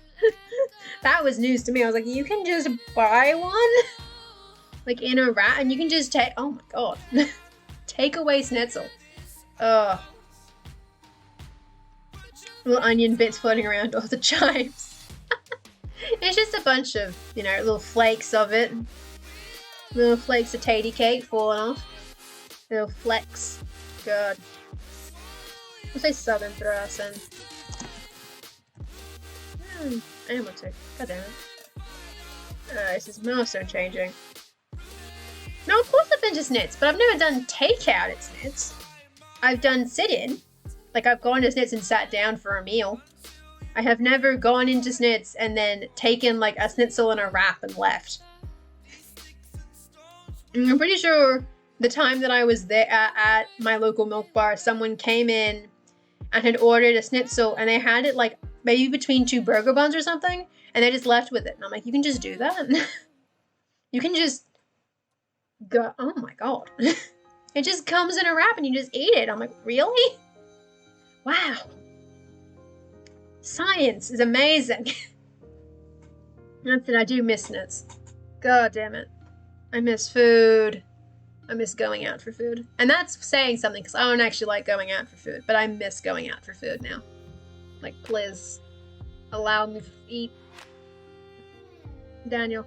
That was news to me. I was like, you can just buy one? Like in a wrap, and you can just take, oh my god. Takeaway schnitzel. Ugh. Little onion bits floating around all the chives. It's just a bunch of, you know, little flakes of it. Little flakes of tatty cake falling off. Little flecks. God. I'll say southern for us and... I am to. God damn it. This is milestone changing. No, of course I've been to Snits, but I've never done takeout at Snits. I've done sit-in. Like, I've gone to Snits and sat down for a meal. I have never gone into Snits and then taken, like, a schnitzel and a wrap and left. And I'm pretty sure the time that I was there at my local milk bar, someone came in and had ordered a schnitzel, and they had it, like, maybe between 2 burger buns or something, and they just left with it. And I'm like, you can just do that? You can just... go, oh my god. It just comes in a wrap and you just eat it. I'm like, really? Wow. Science is amazing. That's it, I do miss Snits. God damn it. I miss food. I miss going out for food. And that's saying something, because I don't actually like going out for food, but I miss going out for food now. Like, please, allow me to eat. Daniel.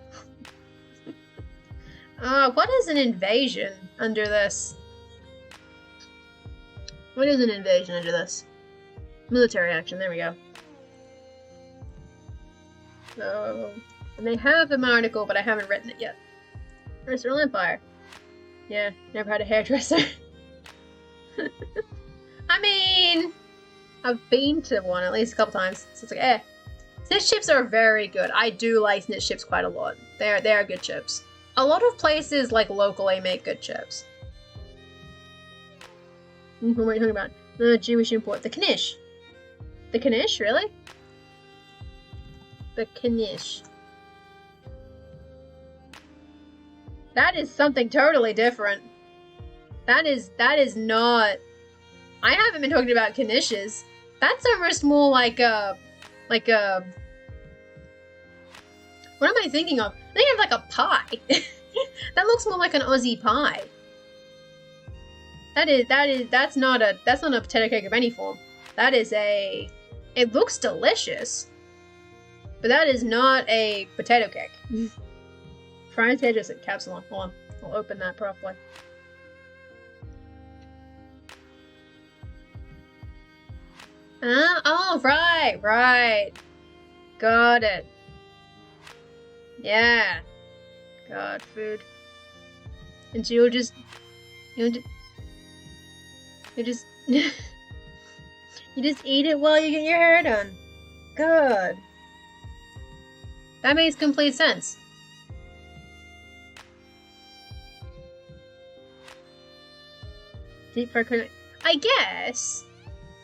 What is an invasion under this? What is an invasion under this? Military action, there we go. So, and they have an article, but I haven't written it yet. Personal Empire. Yeah, never had a hairdresser. I mean, I've been to one at least a couple times, so it's like, eh. Snitch chips are very good. I do like snitch chips quite a lot. They are good chips. A lot of places, like locally, make good chips. What are you talking about? The Jewish import. The knish. The knish, really? The knish. That is something totally different. That is not... I haven't been talking about knishes. That's almost more like a... What am I thinking of? I think of like a pie. That looks more like an Aussie pie. That's not a potato cake of any form. That is a... It looks delicious. But that is not a potato cake. Fried potatoes at capsule. Hold on. I'll open that properly. Oh, right. Got it. Yeah. God, food. And so you'll just you just you just eat it while you get your hair done. God. That makes complete sense. Deep fried coconut. I guess.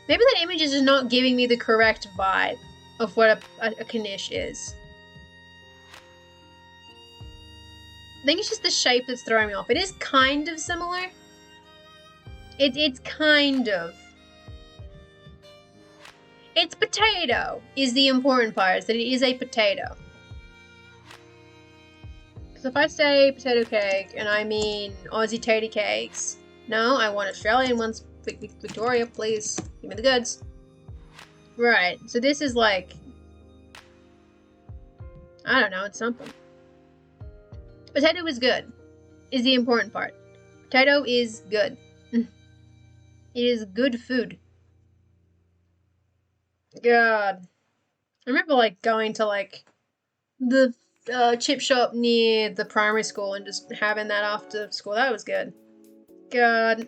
Maybe that image is just not giving me the correct vibe of what a knish is. I think it's just the shape that's throwing me off. It is kind of similar. It's kind of. It's potato is the important part, is that it is a potato. So if I say potato cake and I mean Aussie taty cakes, no, I want Australian ones. Victoria, please. Give me the goods. Right, so this is like, I don't know, it's something. Potato is good, is the important part. Potato is good. It is good food. God. I remember like going to like the chip shop near the primary school and just having that after school. That was good. God.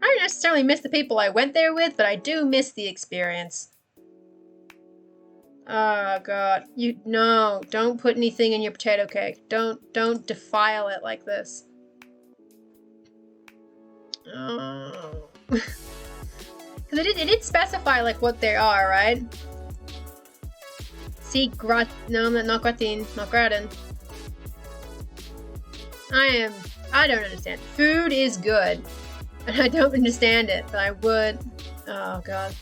I don't necessarily miss the people I went there with, but I do miss the experience. Oh God. No, don't put anything in your potato cake. Don't defile it like this. Oh. Because it did specify like what they are, right? See, no, not gratin, not gratin. I don't understand. Food is good. And I don't understand it, but I would. Oh God.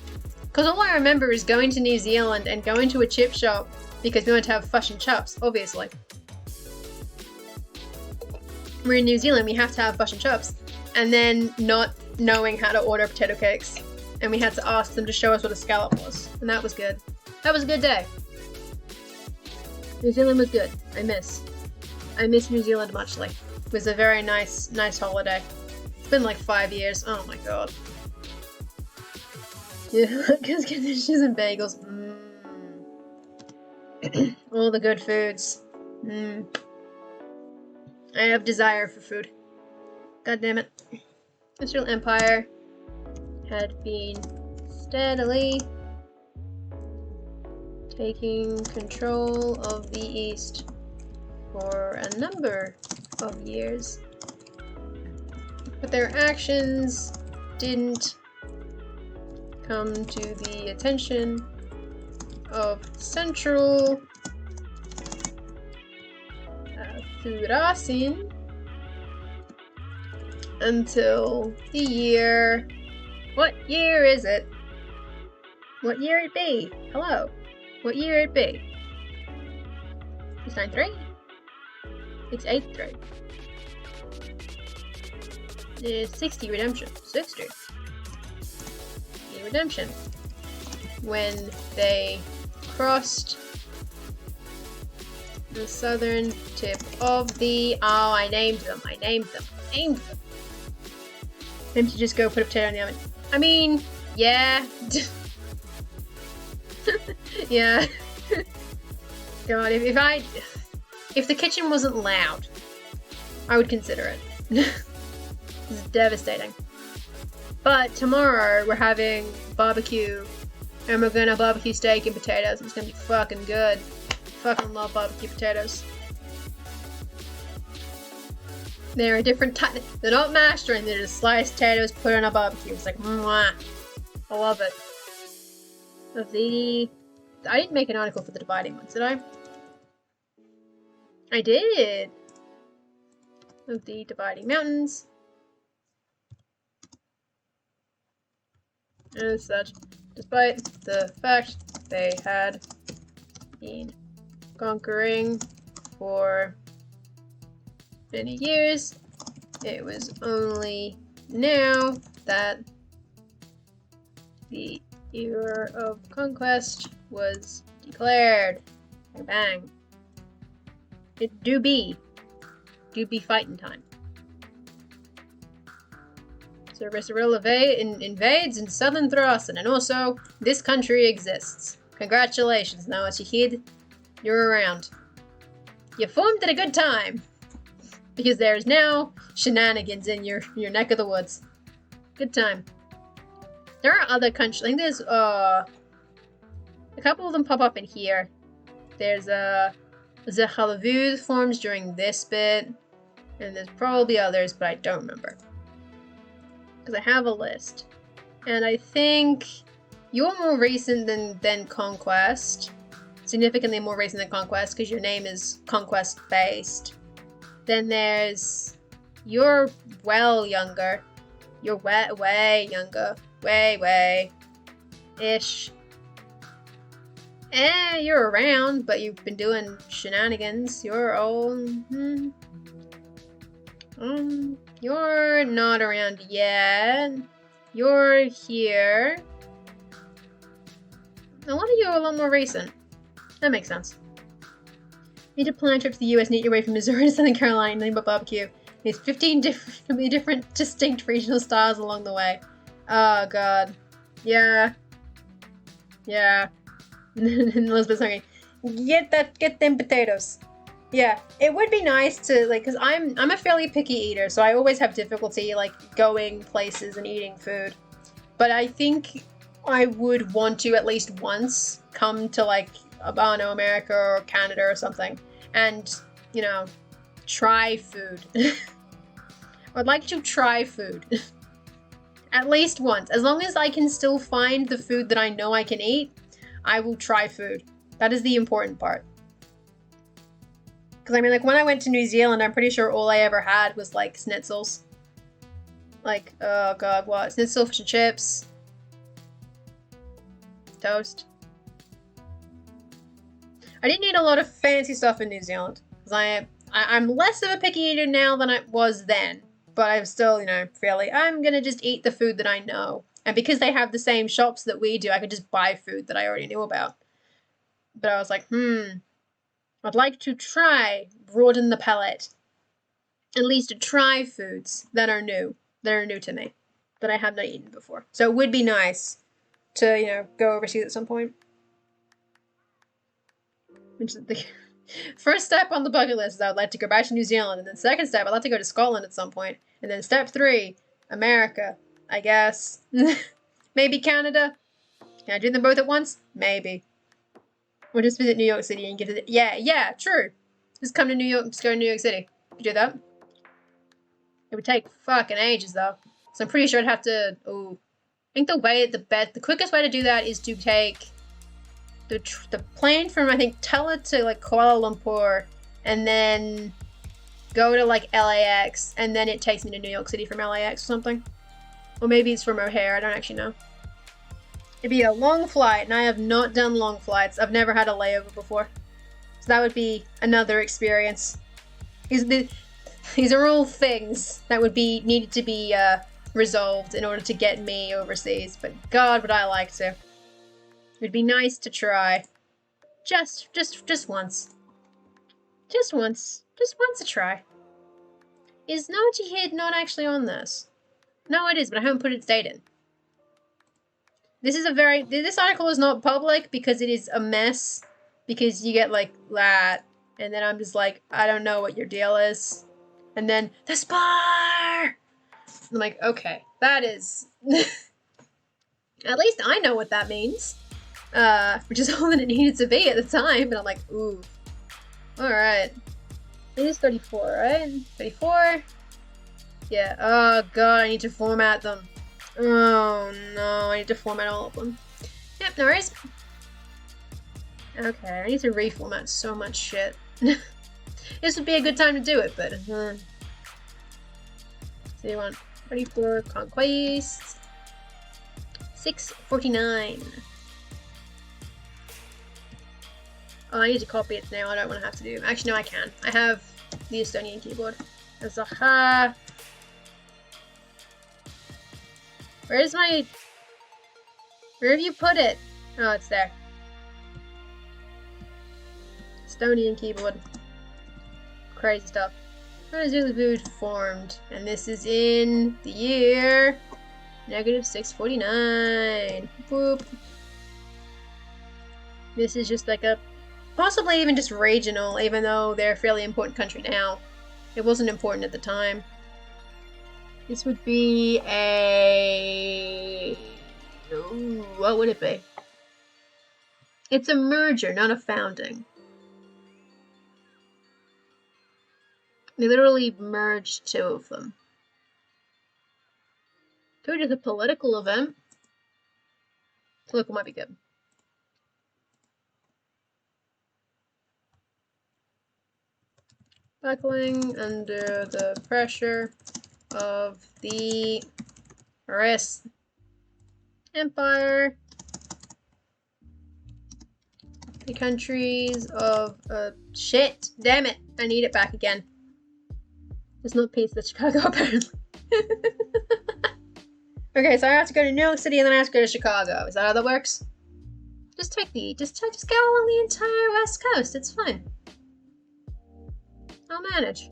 Because all I remember is going to New Zealand and going to a chip shop because we wanted to have fish and chips, obviously. We're in New Zealand, we have to have fish and chips. And then not knowing how to order potato cakes. And we had to ask them to show us what a scallop was. And that was good. That was a good day. New Zealand was good. I miss New Zealand muchly. It was a very nice holiday. It's been like 5 years. Oh my God. Yeah, because conditions and bagels. All the good foods. I have desire for food. God damn it. Israel Empire had been steadily taking control of the East for a number of years. But their actions didn't come to the attention of Central Thurasin until the year... What year is it? What year it be? Hello? What year it be? 693? 683. It's 60 redemption. 60. Redemption. When they crossed the southern tip of the... Oh, I named them. Them to just go put a potato in the oven. I mean, yeah. Yeah. God, if the kitchen wasn't loud, I would consider it. This is devastating. But tomorrow we're having barbecue, and we're gonna barbecue steak and potatoes. It's gonna be fucking good. Fucking love barbecue potatoes. They're a different type. They're not mashed or anything. They're just sliced potatoes put on a barbecue. It's like, mwah. I love it. I didn't make an article for the dividing ones, did I? I did. Of the dividing mountains. As such, despite the fact they had been conquering for many years, it was only now that the era of conquest was declared. Bang bang. It do be fighting time. So Risaril invades in southern Thrasen, and also, this country exists. Congratulations, now Shahid, you're around. You formed at a good time, because there's now shenanigans in your neck of the woods. Good time. There are other countries, I think there's, a couple of them pop up in here. There's, Zehalavud forms during this bit, and there's probably others, but I don't remember. Because I have a list. And I think you're more recent than Conquest. Significantly more recent than Conquest, because your name is Conquest-based. Then there's... You're well younger. You're way younger. Way-ish. You're around, but you've been doing shenanigans. You're old. You're not around yet. You're here. A lot of you are a lot more recent. That makes sense. Need to plan a trip to the US and eat your way from Missouri to Southern Carolina and nothing but barbecue. There's 15 different distinct regional styles along the way. Oh god. Yeah. Yeah. Elizabeth's hungry. Get them potatoes. Yeah, it would be nice to, like, because I'm a fairly picky eater, so I always have difficulty, like, going places and eating food. But I think I would want to at least once come to, like, I don't know, America or Canada or something, and, you know, try food. I'd like to try food. At least once. As long as I can still find the food that I know I can eat, I will try food. That is the important part. Because, I mean, like, when I went to New Zealand, I'm pretty sure all I ever had was, like, schnitzels. Like, oh god, what? Schnitzel, fish and chips. Toast. I didn't eat a lot of fancy stuff in New Zealand. Because I'm less of a picky eater now than I was then. But I'm still, you know, fairly... I'm gonna just eat the food that I know. And because they have the same shops that we do, I could just buy food that I already knew about. But I was like, I'd like to try, broaden the palette. At least to try foods that are new to me, that I have not eaten before. So it would be nice to, you know, go overseas at some point. Which is the first step on the bucket list is I would like to go back to New Zealand, and then second step, I'd like to go to Scotland at some point. And then step 3, America, I guess. Maybe Canada. Can I do them both at once? Maybe. Or just visit New York City and get to the... Yeah, true. Just come to New York, just go to New York City. You do that? It would take fucking ages, though. So I'm pretty sure I'd have to... Ooh. I think the quickest way to do that is to take the plane from, I think, Tella to, like, Kuala Lumpur, and then go to, like, LAX, and then it takes me to New York City from LAX or something. Or maybe it's from O'Hare, I don't actually know. It'd be a long flight, and I have not done long flights. I've never had a layover before. So that would be another experience. These are all things that would be needed to be resolved in order to get me overseas. But God, would I like to. It'd be nice to try. Just once. Just once. Just once a try. Is No Jihad not actually on this? No, it is, but I haven't put its date in. This article is not public because it is a mess. Because you get, like, that. And then I'm just like, I don't know what your deal is. And then, the spar! I'm like, okay, that is... At least I know what that means. Which is all that it needed to be at the time. And I'm like, ooh. Alright. It is 34, right? 34? Yeah. Oh, God, I need to format them. Oh, no, I need to format all of them. Yep, no worries. Okay, I need to reformat so much shit. This would be a good time to do it, but... So you want 34 Conquest... 649. Oh, I need to copy it now, I don't want to have to do... Actually, no, I can. I have the Estonian keyboard. Azaha... Where's my... Where have you put it? Oh, it's there. Estonian keyboard. Crazy stuff. How is Zulu food formed? And this is in the year -649. Boop. This is just like a possibly even just regional, even though they're a fairly important country now. It wasn't important at the time. This would be a... Ooh, what would it be? It's a merger, not a founding. They literally merged two of them. Could is a political event. Political might be good. Buckling under the pressure of the rest empire. The countries of shit. Damn it! I need it back again. There's no peace with Chicago apparently. Okay, so I have to go to New York City and then I have to go to Chicago. Is that how that works? Just go along the entire West Coast. It's fine. I'll manage.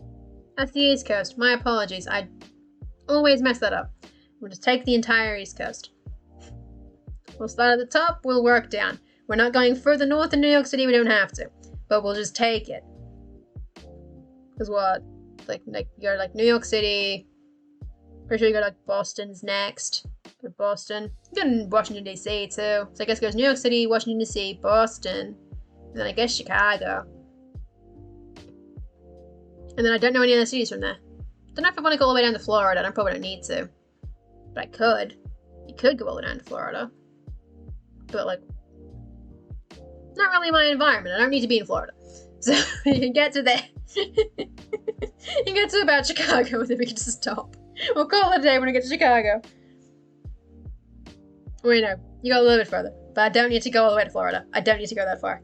That's the East Coast. My apologies. I always mess that up. We'll just take the entire East Coast. We'll start at the top. We'll work down. We're not going further north in New York City. We don't have to. But we'll just take it. Because what? Like you go to like New York City. Pretty sure you go to like Boston's next. Go to Boston. You go to Washington DC too. So I guess it goes New York City, Washington DC, Boston, and then I guess Chicago. And then I don't know any other cities from there. Don't know if I want to go all the way down to Florida. I probably don't need to. But I could. You could go all the way down to Florida. But like, not really my environment. I don't need to be in Florida. So you can get to there. You can get to about Chicago and then we can just stop. We'll call it a day when we get to Chicago. Wait, no. You go a little bit further. But I don't need to go all the way to Florida. I don't need to go that far.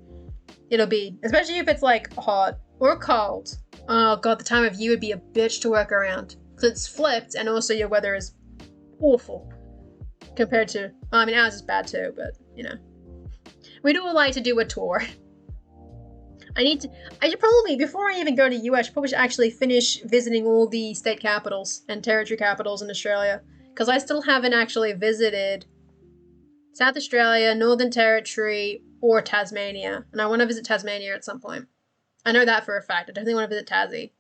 It'll be, especially if it's like hot or cold. Oh god, the time of year would be a bitch to work around. Because it's flipped and also your weather is awful. Compared to, I mean ours is bad too, but you know. We do like to do a tour. I should probably, before I even go to US, I probably should actually finish visiting all the state capitals and territory capitals in Australia. Because I still haven't actually visited South Australia, Northern Territory, or Tasmania. And I want to visit Tasmania at some point. I know that for a fact. I definitely want to visit Tassie.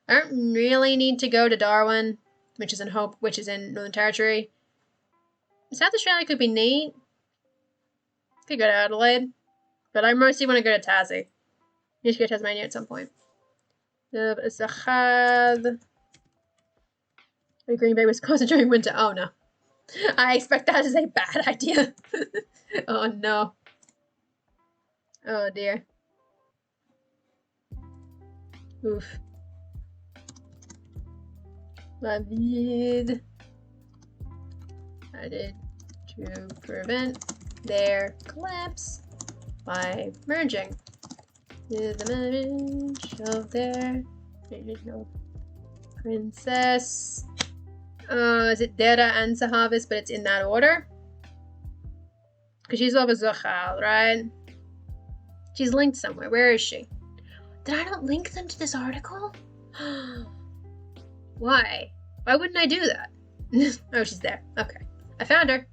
I don't really need to go to Darwin, which is in Northern Territory. South Australia could be neat. Could go to Adelaide. But I mostly want to go to Tassie. Need to go to Tasmania at some point. Zachad. Green Bay, Wisconsin during winter. Oh no. I expect that is a bad idea. Oh no. Oh dear. Oof. Lavid. Added to prevent their collapse by merging. Is the marriage of their original princess. Is it Dera and Sahavis, but it's in that order? Because she's over Zochal, right? She's linked somewhere. Where is she? Did I not link them to this article? Why? Why wouldn't I do that? Oh, she's there. Okay. I found her.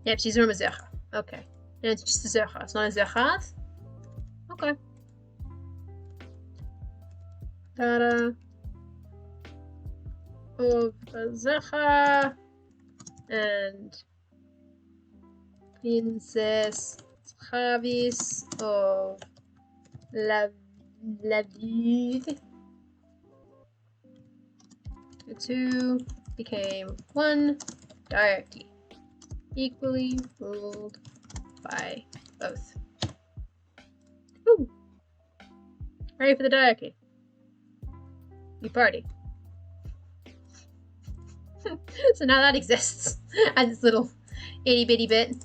Yep, she's from a Zecha. Okay. And it's just a Zecha. It's not a Zechat? Okay. Data of Zecha and Princess Chavis of Laviv. The two became one diarchy, equally ruled by both. Woo! Ready for the diarchy. You party. So now that exists as this little itty bitty bit.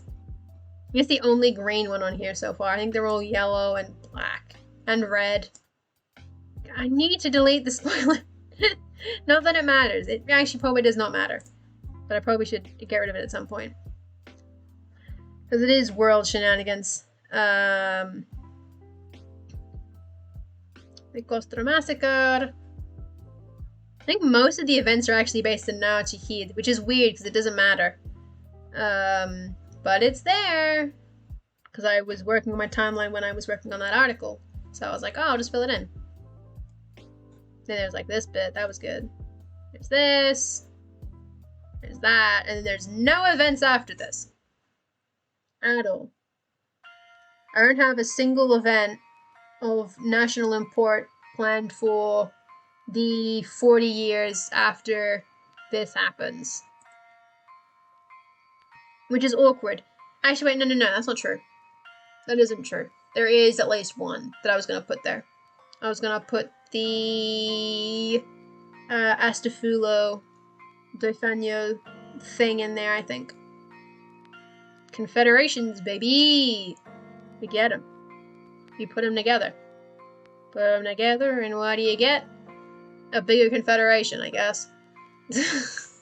It's the only green one on here so far. I think they're all yellow and black and red. I need to delete the spoiler. Not that it matters. It actually probably does not matter. But I probably should get rid of it at some point. Because it is world shenanigans. The Costra Massacre. I think most of the events are actually based in Naochihid, which is weird because it doesn't matter. But it's there. Because I was working on my timeline when I was working on that article. So I was like, oh, I'll just fill it in. Then there's like this bit, that was good. There's this. There's that. And then there's no events after this. At all. I don't have a single event of national import planned for the 40 years after this happens. Which is awkward. Actually, wait, no, that's not true. That isn't true. There is at least one that I was going to put there. I was going to put the Astafulo Defano thing in there, I think. Confederations, baby! We get them. You put them together. Put them together, and what do you get? A bigger confederation, I guess. That's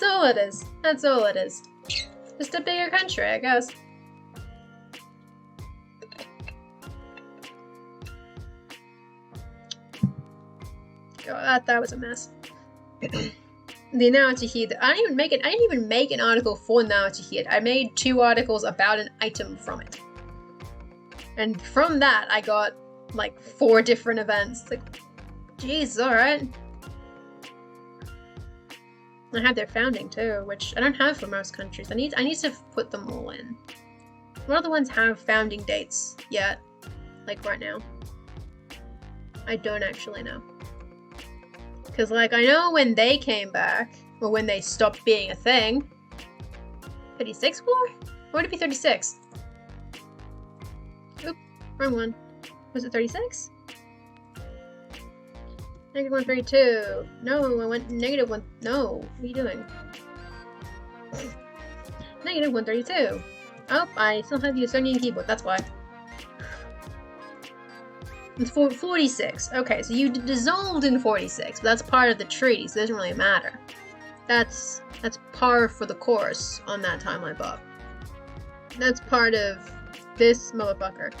all it is. That's all it is. Just a bigger country, I guess. God, that was a mess. The Naochihid. I didn't even make an article for Naochihid. I made 2 articles about an item from it. And from that, I got like 4 different events. Like, jeez, alright. I had their founding too, which I don't have for most countries. I need to put them all in. What other ones have founding dates yet? Like right now? I don't actually know. Because, like, I know when they came back, or when they stopped being a thing. 36 war? Or would it be 36? Oop, wrong one. Was it 36? Negative 132. No, I went negative 1. No, what are you doing? Negative 132. Oh, I still have the Estonian keyboard, that's why. It's 46. Okay, so you dissolved in 46, but that's part of the treaty, so it doesn't really matter. That's par for the course on that timeline, Bob. That's part of this motherfucker.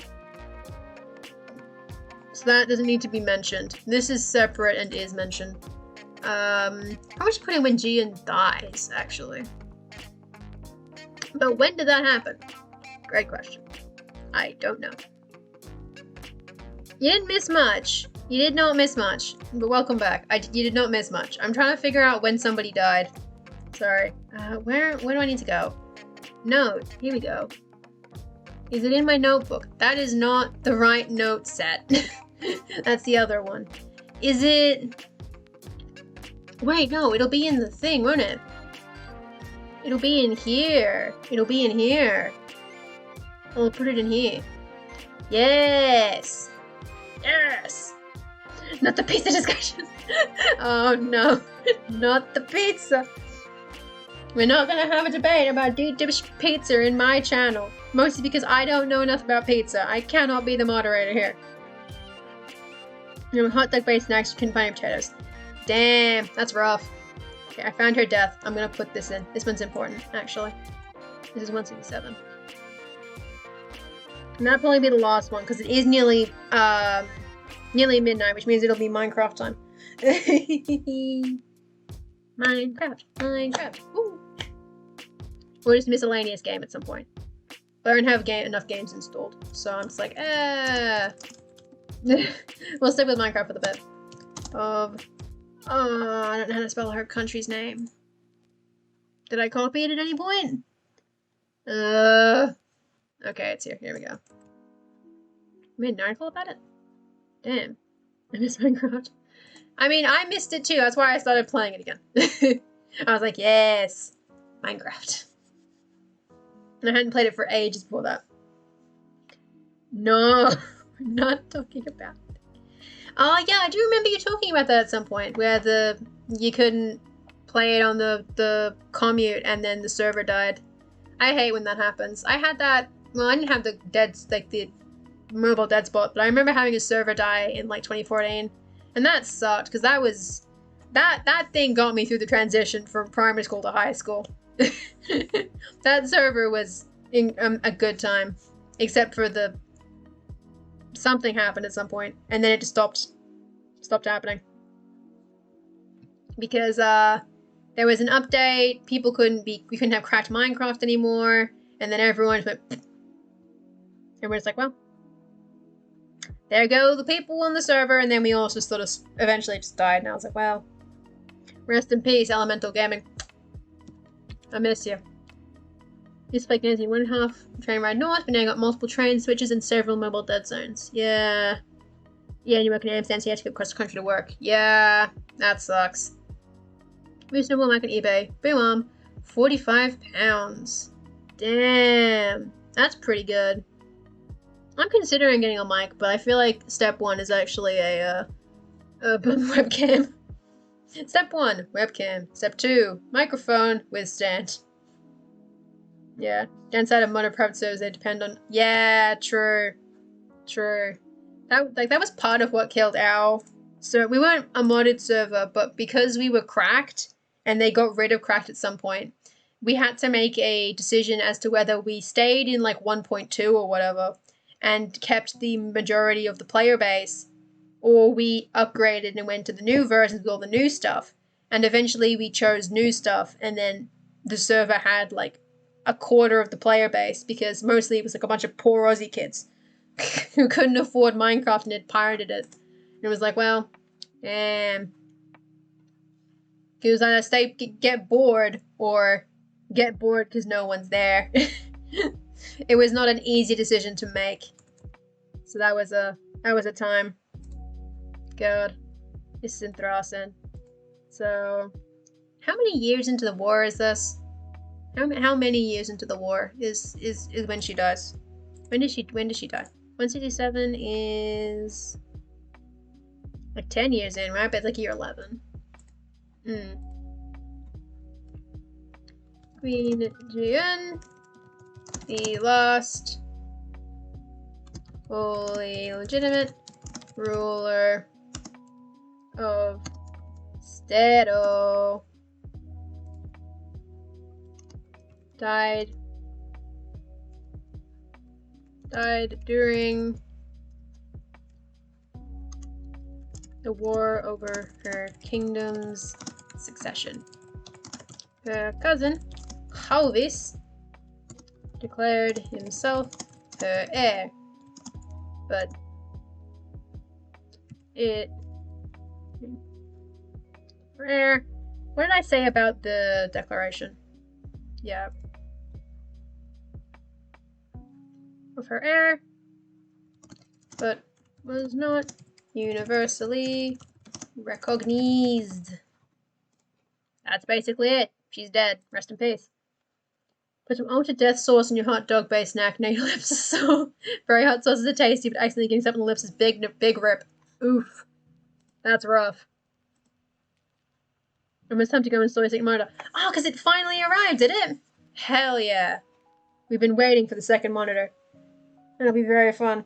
So that doesn't need to be mentioned. This is separate and is mentioned. Probably should put in when Jian dies, actually. But when did that happen? Great question. I don't know. You didn't miss much. You did not miss much. But welcome back. You did not miss much. I'm trying to figure out when somebody died. Sorry. Where do I need to go? Note. Here we go. Is it in my notebook? That is not the right note set. That's the other one. Is it... Wait, no. It'll be in the thing, won't it? It'll be in here. It'll be in here. I'll put it in here. Yes! Yes! Not the pizza discussion! Oh no, not the pizza! We're not gonna have a debate about deep dish pizza in my channel. Mostly because I don't know enough about pizza. I cannot be the moderator here. You know, hot dog based snacks, you can find potatoes. Damn, that's rough. Okay, I found her death. I'm gonna put this in. This one's important, actually. This is 167. And that'll probably be the last one, because it is nearly midnight, which means it'll be Minecraft time. Minecraft. Woo. Or just a miscellaneous game at some point. But I don't have enough games installed, so I'm just like, We'll stick with Minecraft for the bit. I don't know how to spell her country's name. Did I copy it at any point? Okay, it's here. Here we go. I made an article about it? Damn. I miss Minecraft. I mean, I missed it too. That's why I started playing it again. I was like, yes, Minecraft. And I hadn't played it for ages before that. No, we're not talking about it. Oh, yeah, I do remember you talking about that at some point, where you couldn't play it on the commute and then the server died. I hate when that happens. I had that. Well, I didn't have the mobile dead spot, but I remember having a server die in like 2014, and that sucked because that thing got me through the transition from primary school to high school. That server was a good time, except for the something happened at some point, and then it just stopped happening. Because there was an update, we couldn't have cracked Minecraft anymore, and then everyone's like, well, there go the people on the server, and then we all just sort of eventually just died, and I was like, well, rest in peace, Elemental Gaming. I miss you. This like 1.5 train ride north, but now you got multiple train switches and several mobile dead zones. Yeah. Yeah, and you work in Amsterdam, so you have to go across the country to work. Yeah, that sucks. Reasonable Mac on eBay. Boom, £45. Damn, that's pretty good. I'm considering getting a mic, but I feel like step 1 is actually a webcam. Step 1, webcam. Step 2, microphone with stand. Yeah, downside of modded prep servers, they depend on. Yeah, true. That was part of what killed Owl. So we weren't a modded server, but because we were cracked, and they got rid of cracked at some point, we had to make a decision as to whether we stayed in like 1.2 or whatever, and kept the majority of the player base, or we upgraded and went to the new versions with all the new stuff. And eventually we chose new stuff, and then the server had like a quarter of the player base, because mostly it was like a bunch of poor Aussie kids who couldn't afford Minecraft and had pirated it. And it was like, well, it was either get bored, or get bored because no one's there. It was not an easy decision to make. So that was a time. God, this is interesting. So, how many years into the war is this? How many years into the war is when she dies? When does she die? 167 is like 10 years in, right? But it's like year 11. Queen June, the last fully legitimate ruler of Stedo, died during the war over her kingdom's succession. Her cousin, Halvis, declared himself her heir, but what did I say about the declaration? Yeah. Of her heir, but was not universally recognized. That's basically it. She's dead. Rest in peace. Put some ultra death sauce in your hot dog based snack. Now your lips are sore. Very hot sauces are tasty, but accidentally getting something on the lips is big rip. Oof. That's rough. Almost time to go and install your second monitor. Oh, because it finally arrived, did it? Hell yeah. We've been waiting for the second monitor. It'll be very fun.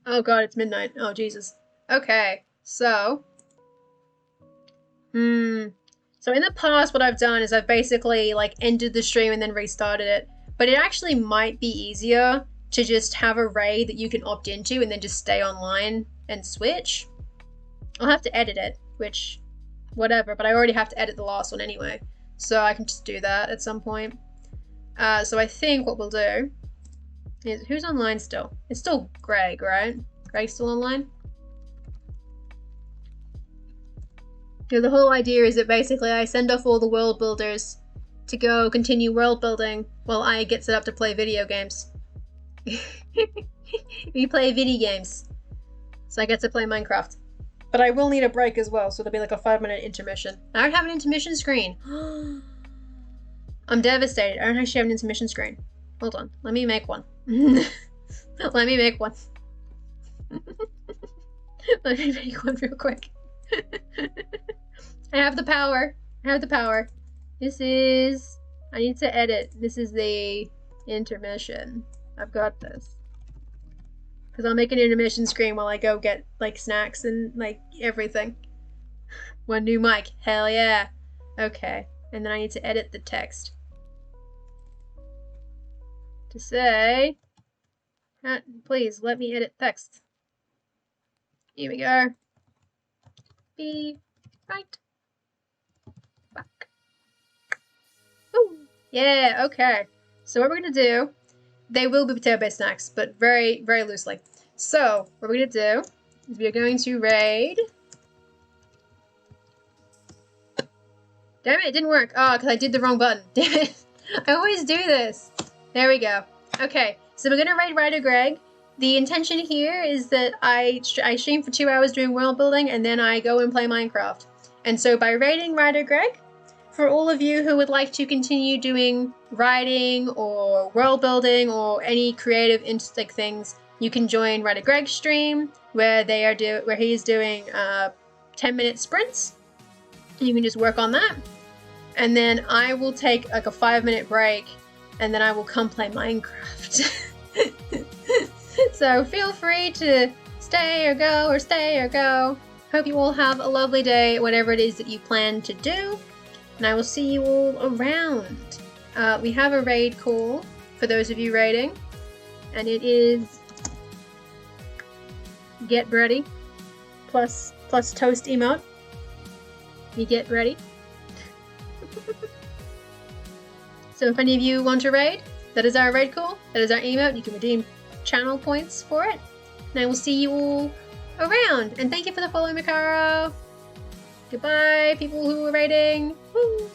Oh god, it's midnight. Oh Jesus. Okay, so so in the past, what I've done is I've basically like ended the stream and then restarted it. But it actually might be easier to just have a raid that you can opt into and then just stay online and switch. I'll have to edit it, which, whatever, but I already have to edit the last one anyway. So I can just do that at some point. So I think what we'll do is, who's online still? It's still Greg, right? Greg's still online? You know, the whole idea is that basically I send off all the world builders to go continue world building while I get set up to play video games. We play video games. So I get to play Minecraft. But I will need a break as well, so there'll be like a 5-minute intermission. I don't have an intermission screen. I'm devastated. I don't actually have an intermission screen. Hold on. Let me make one. Let me make one. Let me make one real quick. I have the power. I have the power. This is... I need to edit. This is the intermission. I've got this. Because I'll make an intermission screen while I go get, like, snacks and, like, everything. One new mic. Hell yeah. Okay. And then I need to edit the text. To say... Please let me edit text. Here we go. Be right back. Ooh. Yeah, okay. So what we're gonna do, they will be potato-based snacks, but very, very loosely. So what we're gonna do is we are going to raid. Damn it didn't work. Oh, because I did the wrong button. Damn it. I always do this. There we go. Okay, so we're gonna raid Ryder Greg. The intention here is that I stream for 2 hours doing world building, and then I go and play Minecraft. And so by raiding Ryder Greg, for all of you who would like to continue doing writing or world building or any creative things, you can join Ryder Greg's stream where he is doing 10-minute sprints. You can just work on that. And then I will take like a 5-minute break and then I will come play Minecraft. So feel free to stay or go. Hope you all have a lovely day, whatever it is that you plan to do. And I will see you all around. We have a raid call for those of you raiding. And it is get ready plus toast emote. You get ready. So if any of you want to raid, that is our raid call. That is our emote. You can redeem channel points for it. And I will see you all around. And thank you for the follow, Mikaro. Goodbye, people who are raiding. Woo!